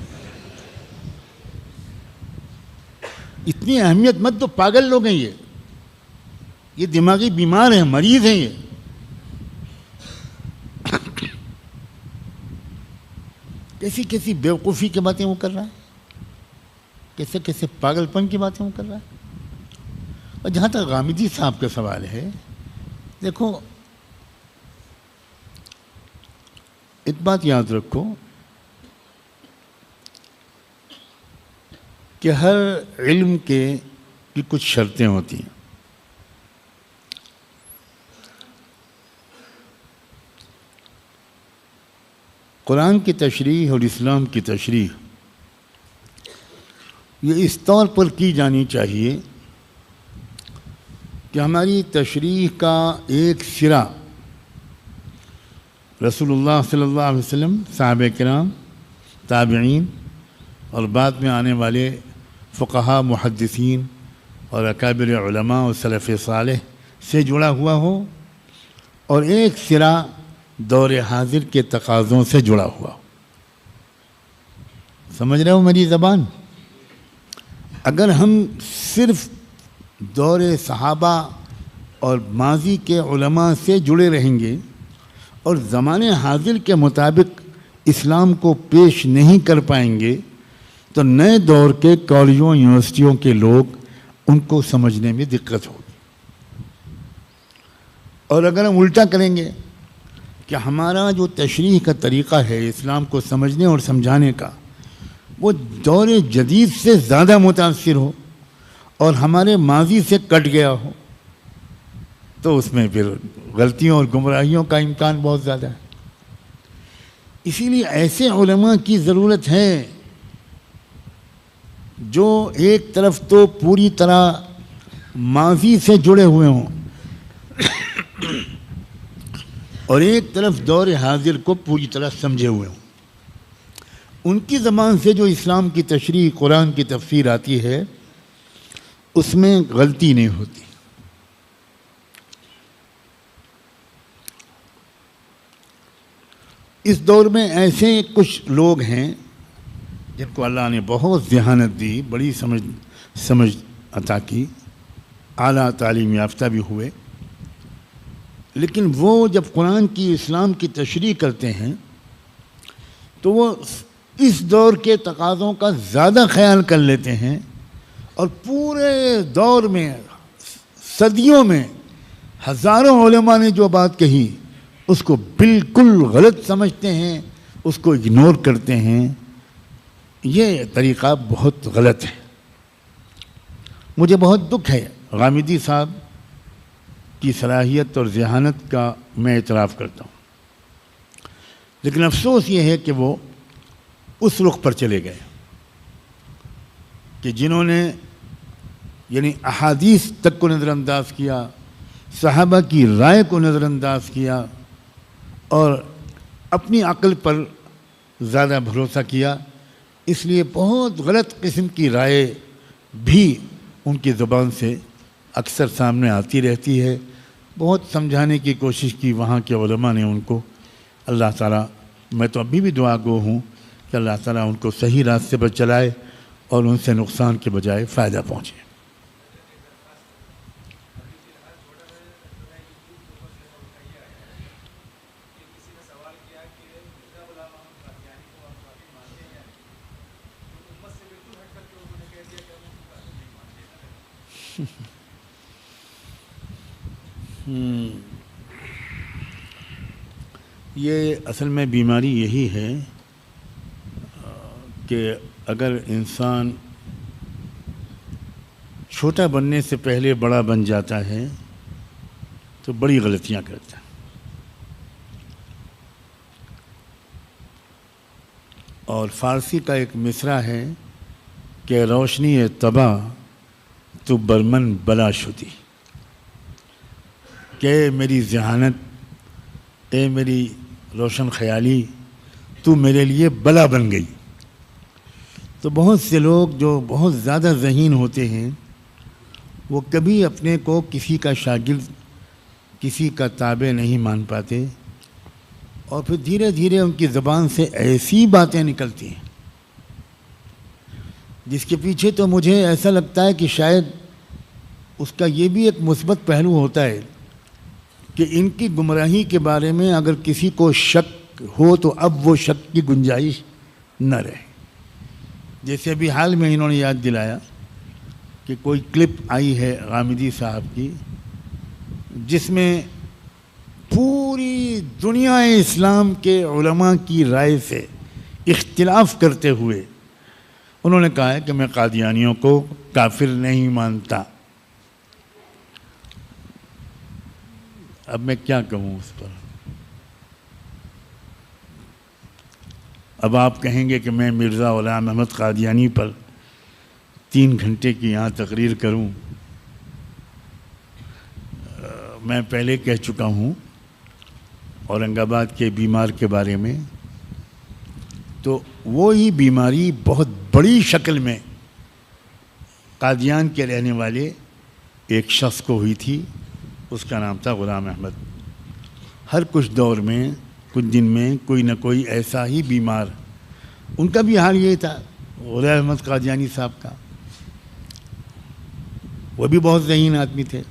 اتنی اہمیت مت دو، پاگل لوگ ہیں یہ دماغی بیمار ہیں، مریض ہیں یہ۔ کیسی کیسی بیوقوفی کی باتیں وہ کر رہا ہے، کیسے کیسے پاگل پن کی باتیں وہ کر رہا ہے۔ اور جہاں تک غامدی صاحب کا سوال ہے، دیکھو ایک بات یاد رکھو کہ ہر علم کی کچھ شرطیں ہوتی ہیں۔ قرآن کی تشریح اور اسلام کی تشریح یہ اس طور پر کی جانی چاہیے کہ ہماری تشریح کا ایک سرا رسول اللہ صلی اللہ علیہ وسلم، صحابہ کرام، تابعین اور بعد میں آنے والے فقہاء، محدثین اور اکابر علماء اور سلف صالح سے جڑا ہوا ہو، اور ایک سرا دور حاضر کے تقاضوں سے جڑا ہوا ہو۔ سمجھ رہے ہو میری زبان؟ اگر ہم صرف دور صحابہ اور ماضی کے علماء سے جڑے رہیں گے اور زمانے حاضر کے مطابق اسلام کو پیش نہیں کر پائیں گے تو نئے دور کے کالجوں یونیورسٹیوں کے لوگ ان کو سمجھنے میں دقت ہوگی. اور اگر ہم الٹا کریں گے کہ ہمارا جو تشریح کا طریقہ ہے اسلام کو سمجھنے اور سمجھانے کا وہ دور جدید سے زیادہ متاثر ہو اور ہمارے ماضی سے کٹ گیا ہو تو اس میں پھر غلطیوں اور گمراہیوں کا امکان بہت زیادہ ہے. اسی لیے ایسے علماء کی ضرورت ہے جو ایک طرف تو پوری طرح ماضی سے جڑے ہوئے ہوں اور ایک طرف دور حاضر کو پوری طرح سمجھے ہوئے ہوں. ان کی زبان سے جو اسلام کی تشریح قرآن کی تفسیر آتی ہے اس میں غلطی نہیں ہوتی. اس دور میں ایسے کچھ لوگ ہیں جن کو اللہ نے بہت ذہانت دی, بڑی سمجھ عطا کی, اعلیٰ تعلیم یافتہ بھی ہوئے, لیکن وہ جب قرآن کی اسلام کی تشریح کرتے ہیں تو وہ اس دور کے تقاضوں کا زیادہ خیال کر لیتے ہیں اور پورے دور میں صدیوں میں ہزاروں علماء نے جو بات کہی اس کو بالکل غلط سمجھتے ہیں, اس کو اگنور کرتے ہیں. یہ طریقہ بہت غلط ہے. مجھے بہت دکھ ہے غامدی صاحب کی صلاحیت اور ذہانت کا میں اعتراف کرتا ہوں, لیکن افسوس یہ ہے کہ وہ اس رخ پر چلے گئے کہ جنہوں نے یعنی احادیث تک کو نظر انداز کیا, صحابہ کی رائے کو نظر انداز کیا اور اپنی عقل پر زیادہ بھروسہ کیا. اس لیے بہت غلط قسم کی رائے بھی ان کی زبان سے اکثر سامنے آتی رہتی ہے. بہت سمجھانے کی کوشش کی وہاں کے علماء نے ان کو. اللہ تعالیٰ, میں تو ابھی بھی دعا گو ہوں کہ اللہ تعالیٰ ان کو صحیح راستے پر چلائے اور ان سے نقصان کے بجائے فائدہ پہنچے. یہ اصل میں بیماری یہی ہے کہ اگر انسان چھوٹا بننے سے پہلے بڑا بن جاتا ہے تو بڑی غلطیاں کرتا ہے. اور فارسی کا ایک مصرع ہے کہ روشنی طبع تو برمن بلا شدی, کہ میری ذہانت, اے میری روشن خیالی, تو میرے لیے بلا بن گئی. تو بہت سے لوگ جو بہت زیادہ ذہین ہوتے ہیں وہ کبھی اپنے کو کسی کا شاگرد, کسی کا تابع نہیں مان پاتے اور پھر دھیرے دھیرے ان کی زبان سے ایسی باتیں نکلتی ہیں جس کے پیچھے تو مجھے ایسا لگتا ہے کہ شاید اس کا یہ بھی ایک مثبت پہلو ہوتا ہے کہ ان کی گمراہی کے بارے میں اگر کسی کو شک ہو تو اب وہ شک کی گنجائش نہ رہے. جیسے ابھی حال میں انہوں نے یاد دلایا کہ کوئی کلپ آئی ہے غامدی صاحب کی جس میں پوری دنیا اسلام کے علماء کی رائے سے اختلاف کرتے ہوئے انہوں نے کہا ہے کہ میں قادیانیوں کو کافر نہیں مانتا. اب میں کیا کہوں اس پر؟ اب آپ کہیں گے کہ میں مرزا غلام احمد قادیانی پر 3 گھنٹے کی یہاں تقریر کروں. میں پہلے کہہ چکا ہوں اورنگ آباد کے بیمار کے بارے میں, تو وہی بیماری بہت بڑی شکل میں قادیان کے رہنے والے ایک شخص کو ہوئی تھی. اس کا نام تھا غلام احمد. ہر کچھ دور میں کچھ دن میں کوئی نہ کوئی ایسا ہی بیمار, ان کا بھی حال یہی تھا غلام احمد قادیانی صاحب کا. وہ بھی بہت ذہین آدمی تھے.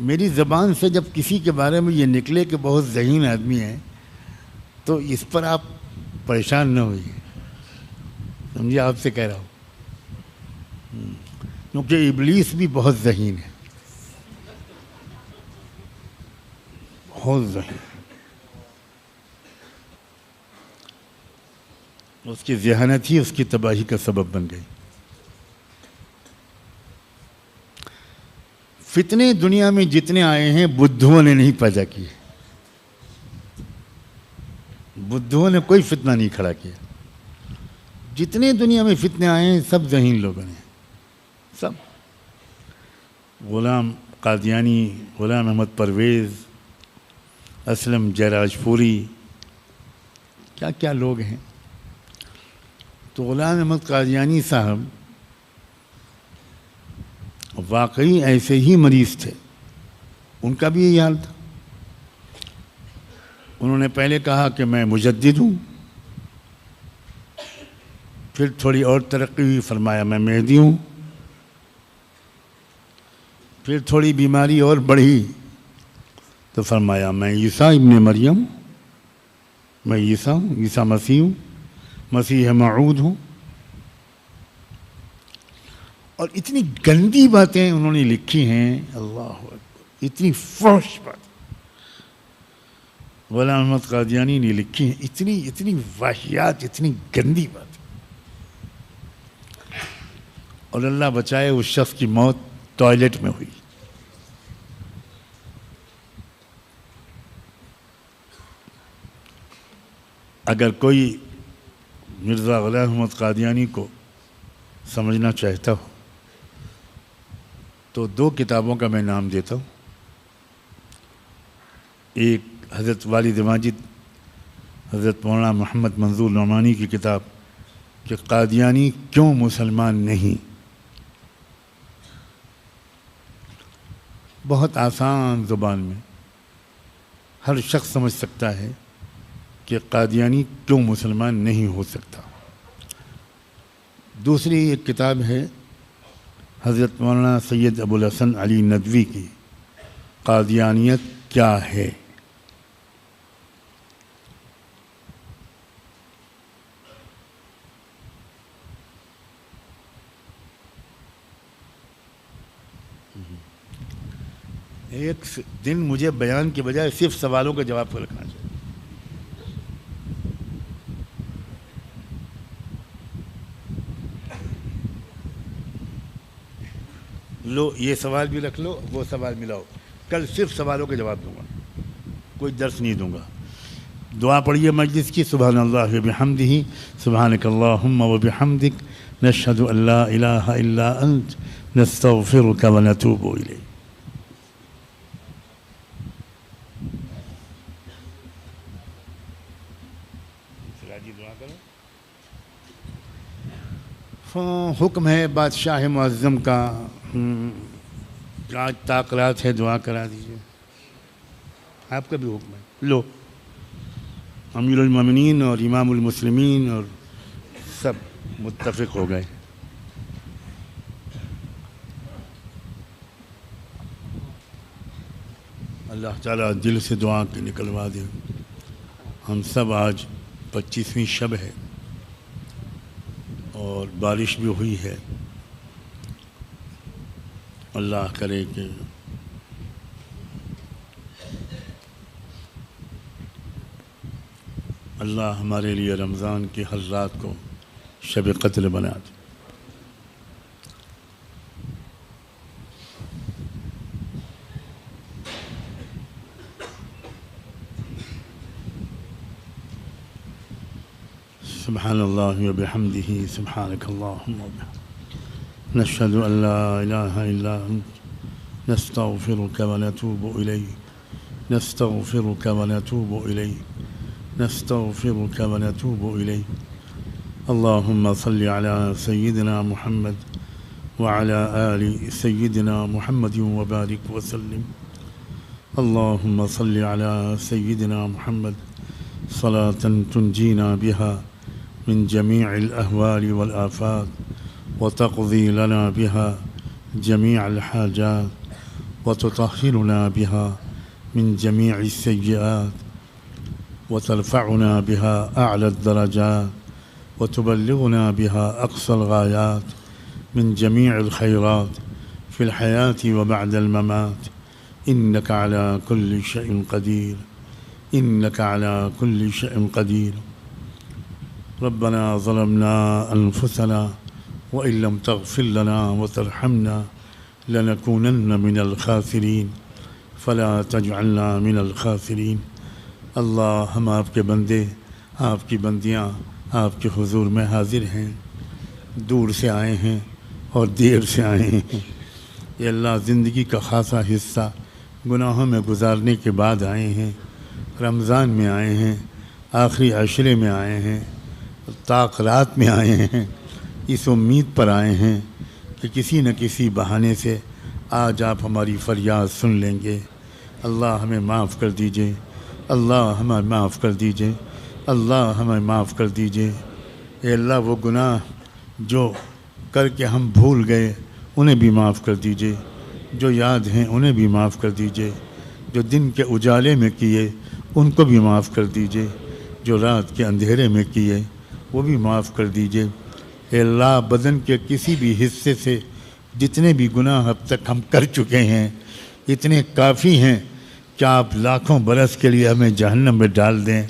میری زبان سے جب کسی کے بارے میں یہ نکلے کہ بہت ذہین آدمی ہے تو اس پر آپ پریشان نہ ہوئیے، سمجھے، آپ سے کہہ رہا ہوں، کیونکہ ابلیس بھی بہت ذہین ہے، بہت ذہین. اس کی ذہانت ہی اس کی تباہی کا سبب بن گئی. فتنے دنیا میں جتنے آئے ہیں بدھوں نے نہیں پیدا کیے، بدھوں نے کوئی فتنہ نہیں کھڑا کیا. جتنے دنیا میں فتنے آئے ہیں سب ذہین لوگوں نے، سب. غلام قادیانی، غلام احمد پرویز، اسلم جیراج پوری، کیا کیا لوگ ہیں. تو غلام احمد قادیانی صاحب واقعی ایسے ہی مریض تھے، ان کا بھی یہی حال تھا. انہوں نے پہلے کہا کہ میں مجدد ہوں، پھر تھوڑی اور ترقی ہوئی، فرمایا میں مہدی ہوں. پھر تھوڑی بیماری اور بڑھی تو فرمایا میں عیسیٰ ابن مریم، میں عیسیٰ ہوں، عیسیٰ مسیح ہوں، مسیح موعود ہوں. اور اتنی گندی باتیں انہوں نے لکھی ہیں، اللہ اکبر، اتنی فحش بات غلام احمد قادیانی نے لکھی ہیں، اتنی واہیات، اتنی گندی بات. اور اللہ بچائے اس شخص کی موت ٹوائلٹ میں ہوئی. اگر کوئی مرزا غلام احمد قادیانی کو سمجھنا چاہتا ہو تو 2 کتابوں کا میں نام دیتا ہوں. ایک حضرت والد ماجد حضرت مولانا محمد منظور نعمانی کی کتاب کہ قادیانی کیوں مسلمان نہیں. بہت آسان زبان میں ہر شخص سمجھ سکتا ہے کہ قادیانی کیوں مسلمان نہیں ہو سکتا. دوسری ایک کتاب ہے حضرت مولانا سید ابو الحسن علی ندوی کی قادیانیت کیا ہے. ایک دن مجھے بیان کے بجائے صرف سوالوں کا جواب رکھنا چاہیے. لو یہ سوال بھی رکھ لو، وہ سوال ملاؤ. کل صرف سوالوں کے جواب دوں گا، کوئی درس نہیں دوں گا. دعا پڑھیے مجلس کی. سبحان اللہ وبحمدہ، سبحانک اللہم وبحمدک، نشہد ان لا الہ الا انت، نستغفرک ونتوب الیک. حکم ہے بادشاہ معظم کا، آج تاقرات ہے، دعا کرا دیجیے. آپ کا بھی حکم ہے. لو، امیر المومنین اور امام المسلمین اور سب متفق ہو گئے. اللہ تعالیٰ دل سے دعا کے نکلوا دے. ہم سب آج 25ویں شب ہے اور بارش بھی ہوئی ہے. اللہ کرے کہ اللہ ہمارے لیے رمضان کی ہر رات کو شب قدر بنا دے. سبحان اللہ وبحمدہ، سبحانک اللہم وبحمدک، نشہد ان لا الہ الا انت، نستغفرک ونتوب الیک، نستغفرک ونتوب الیک، نستغفرک ونتوب الیک. اللہم صل علی سیدنا محمد وعلی آل سیدنا محمد وبارک وسلم. اللہم صل علی سیدنا محمد صلاة تنجینا بها من جميع الأهوال والآفات وتقضي لنا بها جميع الحاجات وتطهرنا بها من جميع السيئات وترفعنا بها أعلى الدرجات وتبلغنا بها أقصى الغايات من جميع الخيرات في الحياة وبعد الممات إنك على كل شيء قدير إنك على كل شيء قدير ربنا ظلمنا أنفسنا وإن لم تغفر لنا وترحمنا لنكونن من الخاسرين فلا تجعلنا من الخاسرين اللہ ہم آپ کے بندے آپ کی بندیاں آپ کے حضور میں حاضر ہیں، دور سے آئے ہیں اور دیر سے آئے ہیں۔ یہ اللہ زندگی کا خاصا حصہ گناہوں میں گزارنے کے بعد آئے ہیں، رمضان میں آئے ہیں، آخری عشرے میں آئے ہیں، طاق رات میں آئے ہیں، اس امید پر آئے ہیں کہ کسی نہ کسی بہانے سے آج آپ ہماری فریاد سن لیں گے۔ اللہ ہمیں معاف کر دیجئے، اللہ ہمیں معاف کر دیجئے، اللہ ہمیں معاف کر دیجئے۔ اے اللہ وہ گناہ جو کر کے ہم بھول گئے انہیں بھی معاف کر دیجئے، جو یاد ہیں انہیں بھی معاف کر دیجئے، جو دن کے اجالے میں کیے ان کو بھی معاف کر دیجئے، جو رات کے اندھیرے میں کیے وہ بھی معاف کر دیجئے۔ اے اللہ بدن کے کسی بھی حصے سے جتنے بھی گناہ اب تک ہم کر چکے ہیں اتنے کافی ہیں کہ آپ لاکھوں برس کے لیے ہمیں جہنم میں ڈال دیں،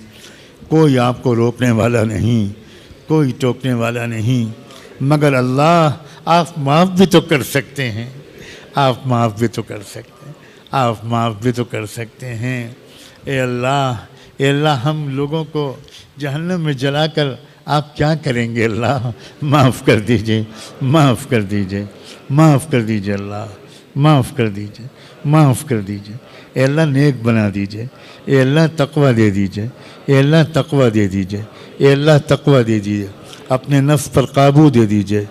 کوئی آپ کو روکنے والا نہیں، کوئی ٹوکنے والا نہیں، مگر اللہ آپ معاف بھی تو کر سکتے ہیں، آپ معاف بھی تو کر سکتے ہیں، آپ معاف بھی تو کر سکتے ہیں۔ اے اللہ ہم لوگوں کو جہنم میں جلا کر آپ کیا کریں گے؟ اللہ معاف کر دیجئے، معاف کر دیجئے، معاف کر دیجئے، اللہ معاف کر دیجئے، معاف کر دیجئے۔ اے اللہ نیک بنا دیجئے، اے اللہ تقوی دے دیجئے، اے اللہ تقوی دے دیجئے، اے اللہ تقوی دے دیجئے، اپنے نفس پر قابو دے دیجئے،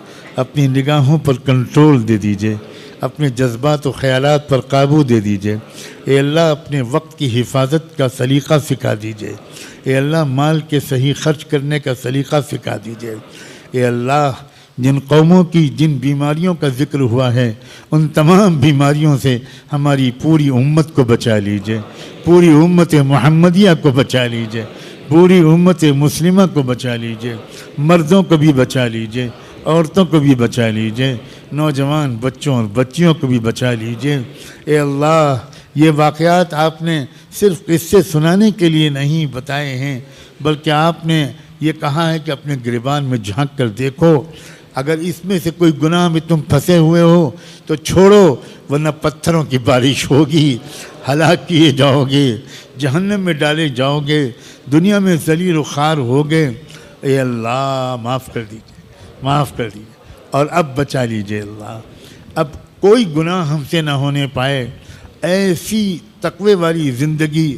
اپنی نگاہوں پر کنٹرول دے دیجئے، اپنے جذبات و خیالات پر قابو دے دیجئے۔ اے اللہ اپنے وقت کی حفاظت کا سلیقہ سکھا دیجئے، اے اللہ مال کے صحیح خرچ کرنے کا سلیقہ سکھا دیجئے۔ اے اللہ جن قوموں کی جن بیماریوں کا ذکر ہوا ہے ان تمام بیماریوں سے ہماری پوری امت کو بچا لیجئے، پوری امت محمدیہ کو بچا لیجئے، پوری امت مسلمہ کو بچا لیجئے، مردوں کو بھی بچا لیجئے، عورتوں کو بھی بچا لیجئے، نوجوان بچوں اور بچیوں کو بھی بچا لیجئے۔ اے اللہ یہ واقعات آپ نے صرف قصے سنانے کے لیے نہیں بتائے ہیں بلکہ آپ نے یہ کہا ہے کہ اپنے گریبان میں جھانک کر دیکھو، اگر اس میں سے کوئی گناہ میں تم پھنسے ہوئے ہو تو چھوڑو ورنہ پتھروں کی بارش ہوگی، ہلاک کیے جاؤ گے، جہنم میں ڈالے جاؤ گے، دنیا میں ذلیل و خوار ہوگے۔ اے اللہ معاف کر دیجئے، معاف کر دیجئے، اور اب بچا لیجئے اللہ، اب کوئی گناہ ہم سے نہ ہونے پائے، ایسی تقوی والی زندگی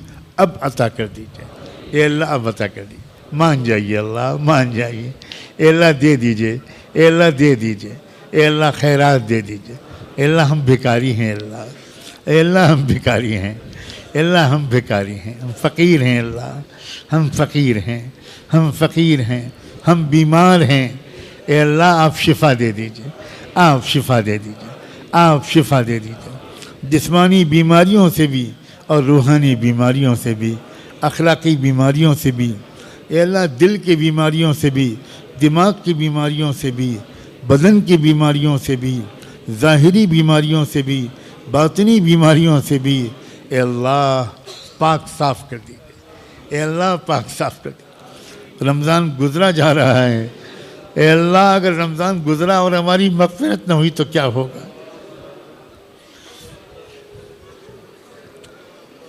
اب عطا کر دیجئے۔ اے اللہ اب عطا کر دیجئے، مان جائیے اللہ، مان جائیے۔ اے اللہ دے دیجئے، اے اللہ دے دیجئے، اے اللہ خیرات دے دیجئے۔ اے اللہ ہم بھکاری ہیں، اللہ اے اللہ ہم بھکاری ہیں، اے اللہ ہم بھکاری ہیں، ہم فقیر ہیں، اللہ ہم فقیر ہیں، ہم فقیر ہیں، ہم بیمار ہیں۔ اے اللہ آپ شفا دے دیجئے، آپ شفا دے دیجئے، آپ شفا دے دیجئے، جسمانی بیماریوں سے بھی اور روحانی بیماریوں سے بھی، اخلاقی بیماریوں سے بھی، اے اللہ دل کی بیماریوں سے بھی، دماغ کی بیماریوں سے بھی، بدن کی بیماریوں سے بھی، ظاہری بیماریوں سے بھی، باطنی بیماریوں سے بھی، اے اللہ پاک صاف کر دیجئے، اے اللہ پاک صاف کر دیجئے۔ رمضان گزرا جا رہا ہے، اے اللہ اگر رمضان گزرا اور ہماری مغفرت نہ ہوئی تو کیا ہوگا؟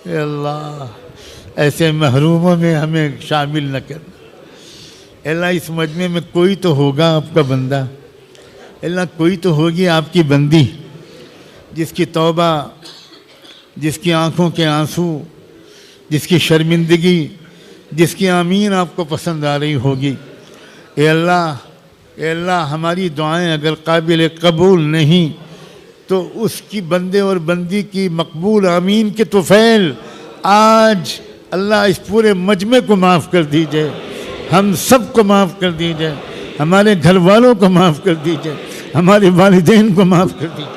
اے اللہ ایسے محروموں میں ہمیں شامل نہ کرنا۔ اے اللہ اس مجمع میں کوئی تو ہوگا آپ کا بندہ، اے اللہ کوئی تو ہوگی آپ کی بندی جس کی توبہ، جس کی آنکھوں کے آنسو، جس کی شرمندگی، جس کی آمین آپ کو پسند آ رہی ہوگی۔ اے اللہ ہماری دعائیں اگر قابل قبول نہیں تو اس کی بندے اور بندی کی مقبول آمین کے طفیل آج اللہ اس پورے مجمع کو معاف کر دیجئے، ہم سب کو معاف کر دیجئے، ہمارے گھر والوں کو معاف کر دیجئے، ہمارے والدین کو معاف کر دیجئے،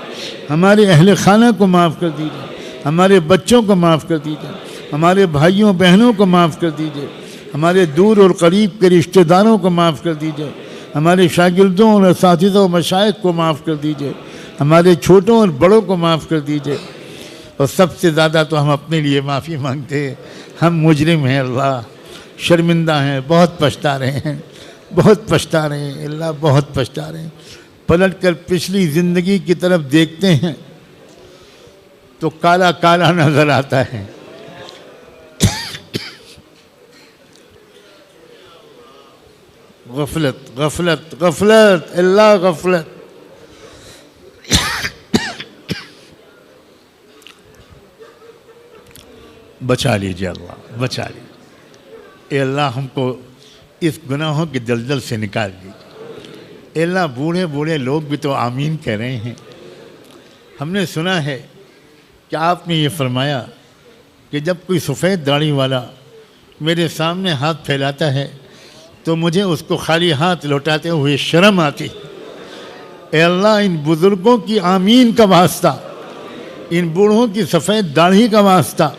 ہمارے اہل خانہ کو معاف کر دیجئے، ہمارے بچوں کو معاف کر دیجئے، ہمارے بھائیوں بہنوں کو معاف کر دیجئے، ہمارے دور اور قریب کے رشتہ داروں کو معاف کر دیجئے، ہمارے شاگردوں اور اساتذہ و مشائخ کو معاف کر دیجئے، ہمارے چھوٹوں اور بڑوں کو معاف کر دیجئے، اور سب سے زیادہ تو ہم اپنے لیے معافی مانگتے ہیں۔ ہم مجرم ہیں اللہ، شرمندہ ہیں، بہت پچھتا رہے ہیں، بہت پچھتا رہے ہیں اللہ، بہت پچھتا رہے ہیں۔ پلٹ کر پچھلی زندگی کی طرف دیکھتے ہیں تو کالا کالا نظر آتا ہے۔ غفلت غفلت غفلت اللہ، غفلت۔ بچا لیجیے اللہ، بچا لیجیے اے اللہ، ہم کو اس گناہوں کے دلدل سے نکال دیجیے اے اللہ۔ بوڑھے بوڑھے لوگ بھی تو آمین کہہ رہے ہیں۔ ہم نے سنا ہے کہ آپ نے یہ فرمایا کہ جب کوئی سفید داڑھی والا میرے سامنے ہاتھ پھیلاتا ہے تو مجھے اس کو خالی ہاتھ لوٹاتے ہوئے شرم آتی۔ اے اللہ، ان بزرگوں کی آمین کا واسطہ، ان بوڑھوں کی سفید داڑھی کا واسطہ،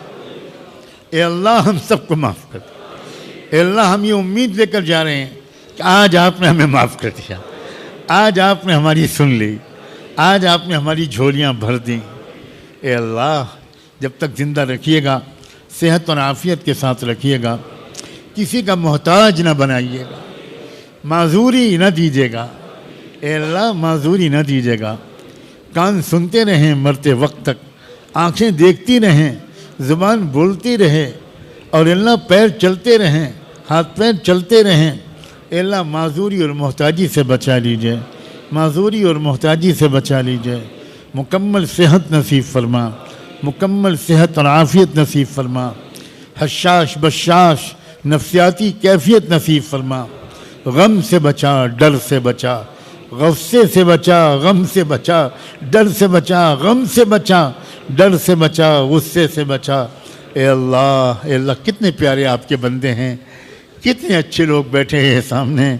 اے اللہ ہم سب کو معاف کر دے۔ اے اللہ، ہم یہ امید لے کر جا رہے ہیں کہ آج آپ نے ہمیں معاف کر دیا، آج آپ نے ہماری سن لی، آج آپ نے ہماری جھولیاں بھر دیں۔ اے اللہ، جب تک زندہ رکھیے گا، صحت اور عافیت کے ساتھ رکھیے گا، کسی کا محتاج نہ بنائیے گا، معذوری نہ دیجیے گا اے اللہ، معذوری نہ دیجیے گا۔ کان سنتے رہیں مرتے وقت تک، آنکھیں دیکھتی رہیں، زبان بولتی رہے، اور اللہ پیر چلتے رہیں، ہاتھ پیر چلتے رہیں۔ اے اللہ، معذوری اور محتاجی سے بچا لیجئے، معذوری اور محتاجی سے بچا لیجئے۔ مکمل صحت نصیب فرما، مکمل صحت اور عافیت نصیب فرما، حشاش بشاش نفسیاتی کیفیت نصیب فرما۔ غم سے بچا، ڈر سے بچا، غصے سے بچا، غم سے بچا، ڈر سے بچا، غم سے بچا، ڈر سے بچا، غصے سے بچا۔ اے اللہ کتنے پیارے آپ کے بندے ہیں، کتنے اچھے لوگ بیٹھے ہیں سامنے۔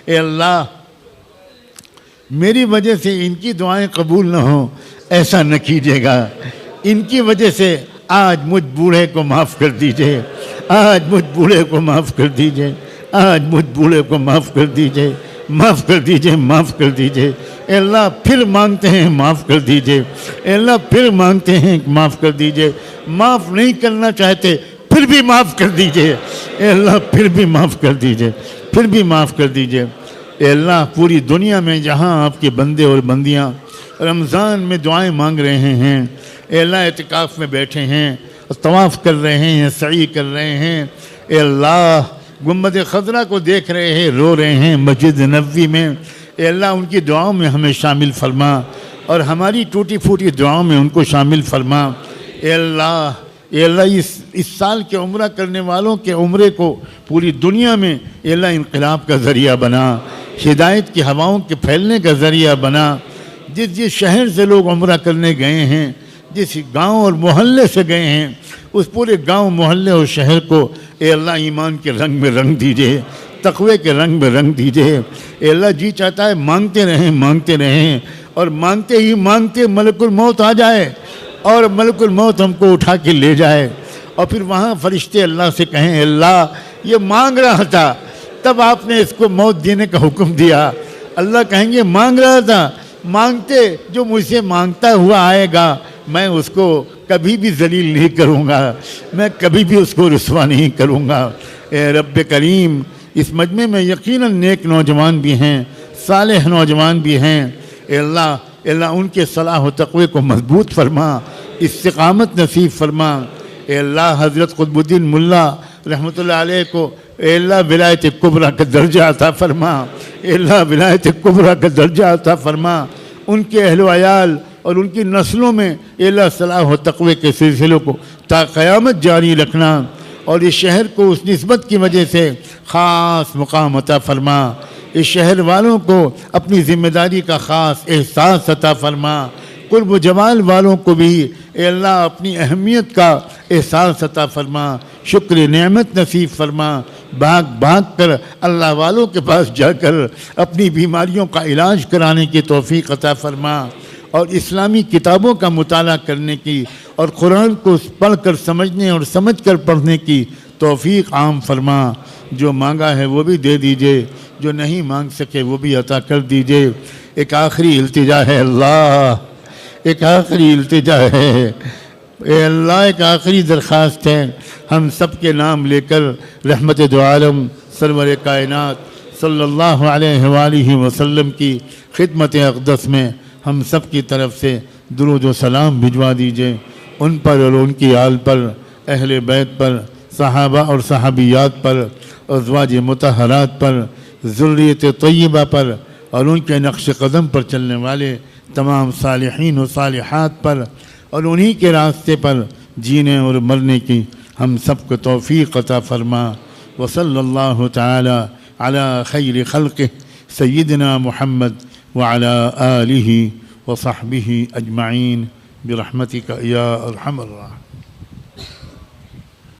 اے اللہ، میری وجہ سے ان کی دعائیں قبول نہ ہوں ایسا نہ کیجیے گا۔ ان کی وجہ سے آج مجھ بوڑھے کو معاف کر دیجئے، آج مجھ بوڑھے کو معاف کر دیجئے، آج مجھ بوڑھے کو معاف کر دیجئے، معاف کر دیجئے، معاف کر دیجئے۔ اے اللہ، پھر مانگتے ہیں معاف کر دیجئے، اے اللہ پھر مانگتے ہیں معاف کر دیجئے۔ معاف نہیں کرنا چاہتے پھر بھی معاف کر دیجئے اے اللہ، پھر بھی معاف کر دیجئے، پھر بھی معاف کر دیجئے۔ اے اللہ، پوری دنیا میں جہاں آپ کے بندے اور بندیاں رمضان میں دعائیں مانگ رہے ہیں، اے اللہ اعتکاف میں بیٹھے ہیں، طواف کر رہے ہیں، سعی کر رہے ہیں، اے اللہ گنبد خضرا کو دیکھ رہے ہیں، رو رہے ہیں مسجد نبوی میں، اے اللہ ان کی دعاؤں میں ہمیں شامل فرما، اور ہماری ٹوٹی پھوٹی دعاؤں میں ان کو شامل فرما۔ اے اللہ اس سال کے عمرہ کرنے والوں کے عمرے کو پوری دنیا میں اے اللہ انقلاب کا ذریعہ بنا، ہدایت کی ہواؤں کے پھیلنے کا ذریعہ بنا۔ جس جس شہر سے لوگ عمرہ کرنے گئے ہیں، جس گاؤں اور محلے سے گئے ہیں، اس پورے گاؤں محلے اور شہر کو اے اللہ ایمان کے رنگ میں رنگ دیجئے، تقوی کے رنگ میں رنگ دیجئے۔ اے اللہ جی چاہتا ہے مانگتے رہیں، مانگتے رہیں، اور مانگتے ہی مانگتے ملک الموت آ جائے، اور ملک الموت ہم کو اٹھا کے لے جائے، اور پھر وہاں فرشتے اللہ سے کہیں اے اللہ یہ مانگ رہا تھا، تب آپ نے اس کو موت دینے کا حکم دیا۔ اللہ کہیں گے مانگ رہا تھا، مانگتے جو مجھ سے مانگتا ہوا آئے گا میں اس کو کبھی بھی ذلیل نہیں کروں گا، میں کبھی بھی اس کو رسوا نہیں کروں گا۔ اے رب کریم، اس مجمع میں یقیناً نیک نوجوان بھی ہیں، صالح نوجوان بھی ہیں، اے اللہ ان کے صلاح و تقوی کو مضبوط فرما، استقامت نصیب فرما۔ اے اللہ حضرت قطب الدین ملا رحمۃ اللہ علیہ کو اے اللہ ولایت کبریٰ کا درجہ عطا فرما، اے اللہ ولایت کبریٰ کا درجہ عطا فرما۔ ان کے اہل و عیال اور ان کی نسلوں میں اے اللہ صلاح و تقوی کے سلسلوں کو تا قیامت جاری رکھنا، اور اس شہر کو اس نسبت کی وجہ سے خاص مقام عطا فرما۔ اس شہر والوں کو اپنی ذمہ داری کا خاص احساس عطا فرما۔ قرب و جمال والوں کو بھی اے اللہ اپنی اہمیت کا احساس عطا فرما، شکر نعمت نصیب فرما۔ بھاگ بھاگ کر اللہ والوں کے پاس جا کر اپنی بیماریوں کا علاج کرانے کی توفیق عطا فرما، اور اسلامی کتابوں کا مطالعہ کرنے کی اور قرآن کو پڑھ کر سمجھنے اور سمجھ کر پڑھنے کی توفیق عام فرما۔ جو مانگا ہے وہ بھی دے دیجئے، جو نہیں مانگ سکے وہ بھی عطا کر دیجئے۔ ایک آخری التجا ہے اللہ، ایک آخری التجا ہے، اے اللہ ایک آخری درخواست ہے، ہم سب کے نام لے کر رحمت دو عالم سرور کائنات صلی اللہ علیہ وآلہ وسلم کی خدمت اقدس میں ہم سب کی طرف سے درود و سلام بھجوا دیجئے، ان پر اور ان کی آل پر، اہل بیت پر، صحابہ اور صحابیات پر، ازواج مطہرات پر، ذریت طیبہ پر اور ان کے نقش قدم پر چلنے والے تمام صالحین و صالحات پر اور انہی کے راستے پر جینے اور مرنے کی ہم سب کو توفیق عطا فرما۔ وصلی اللہ تعالی علی خیر خلقہ سیدنا محمد وعلی آلہ وصحبہ اجمعین برحمتک یا ارحم الراحمین۔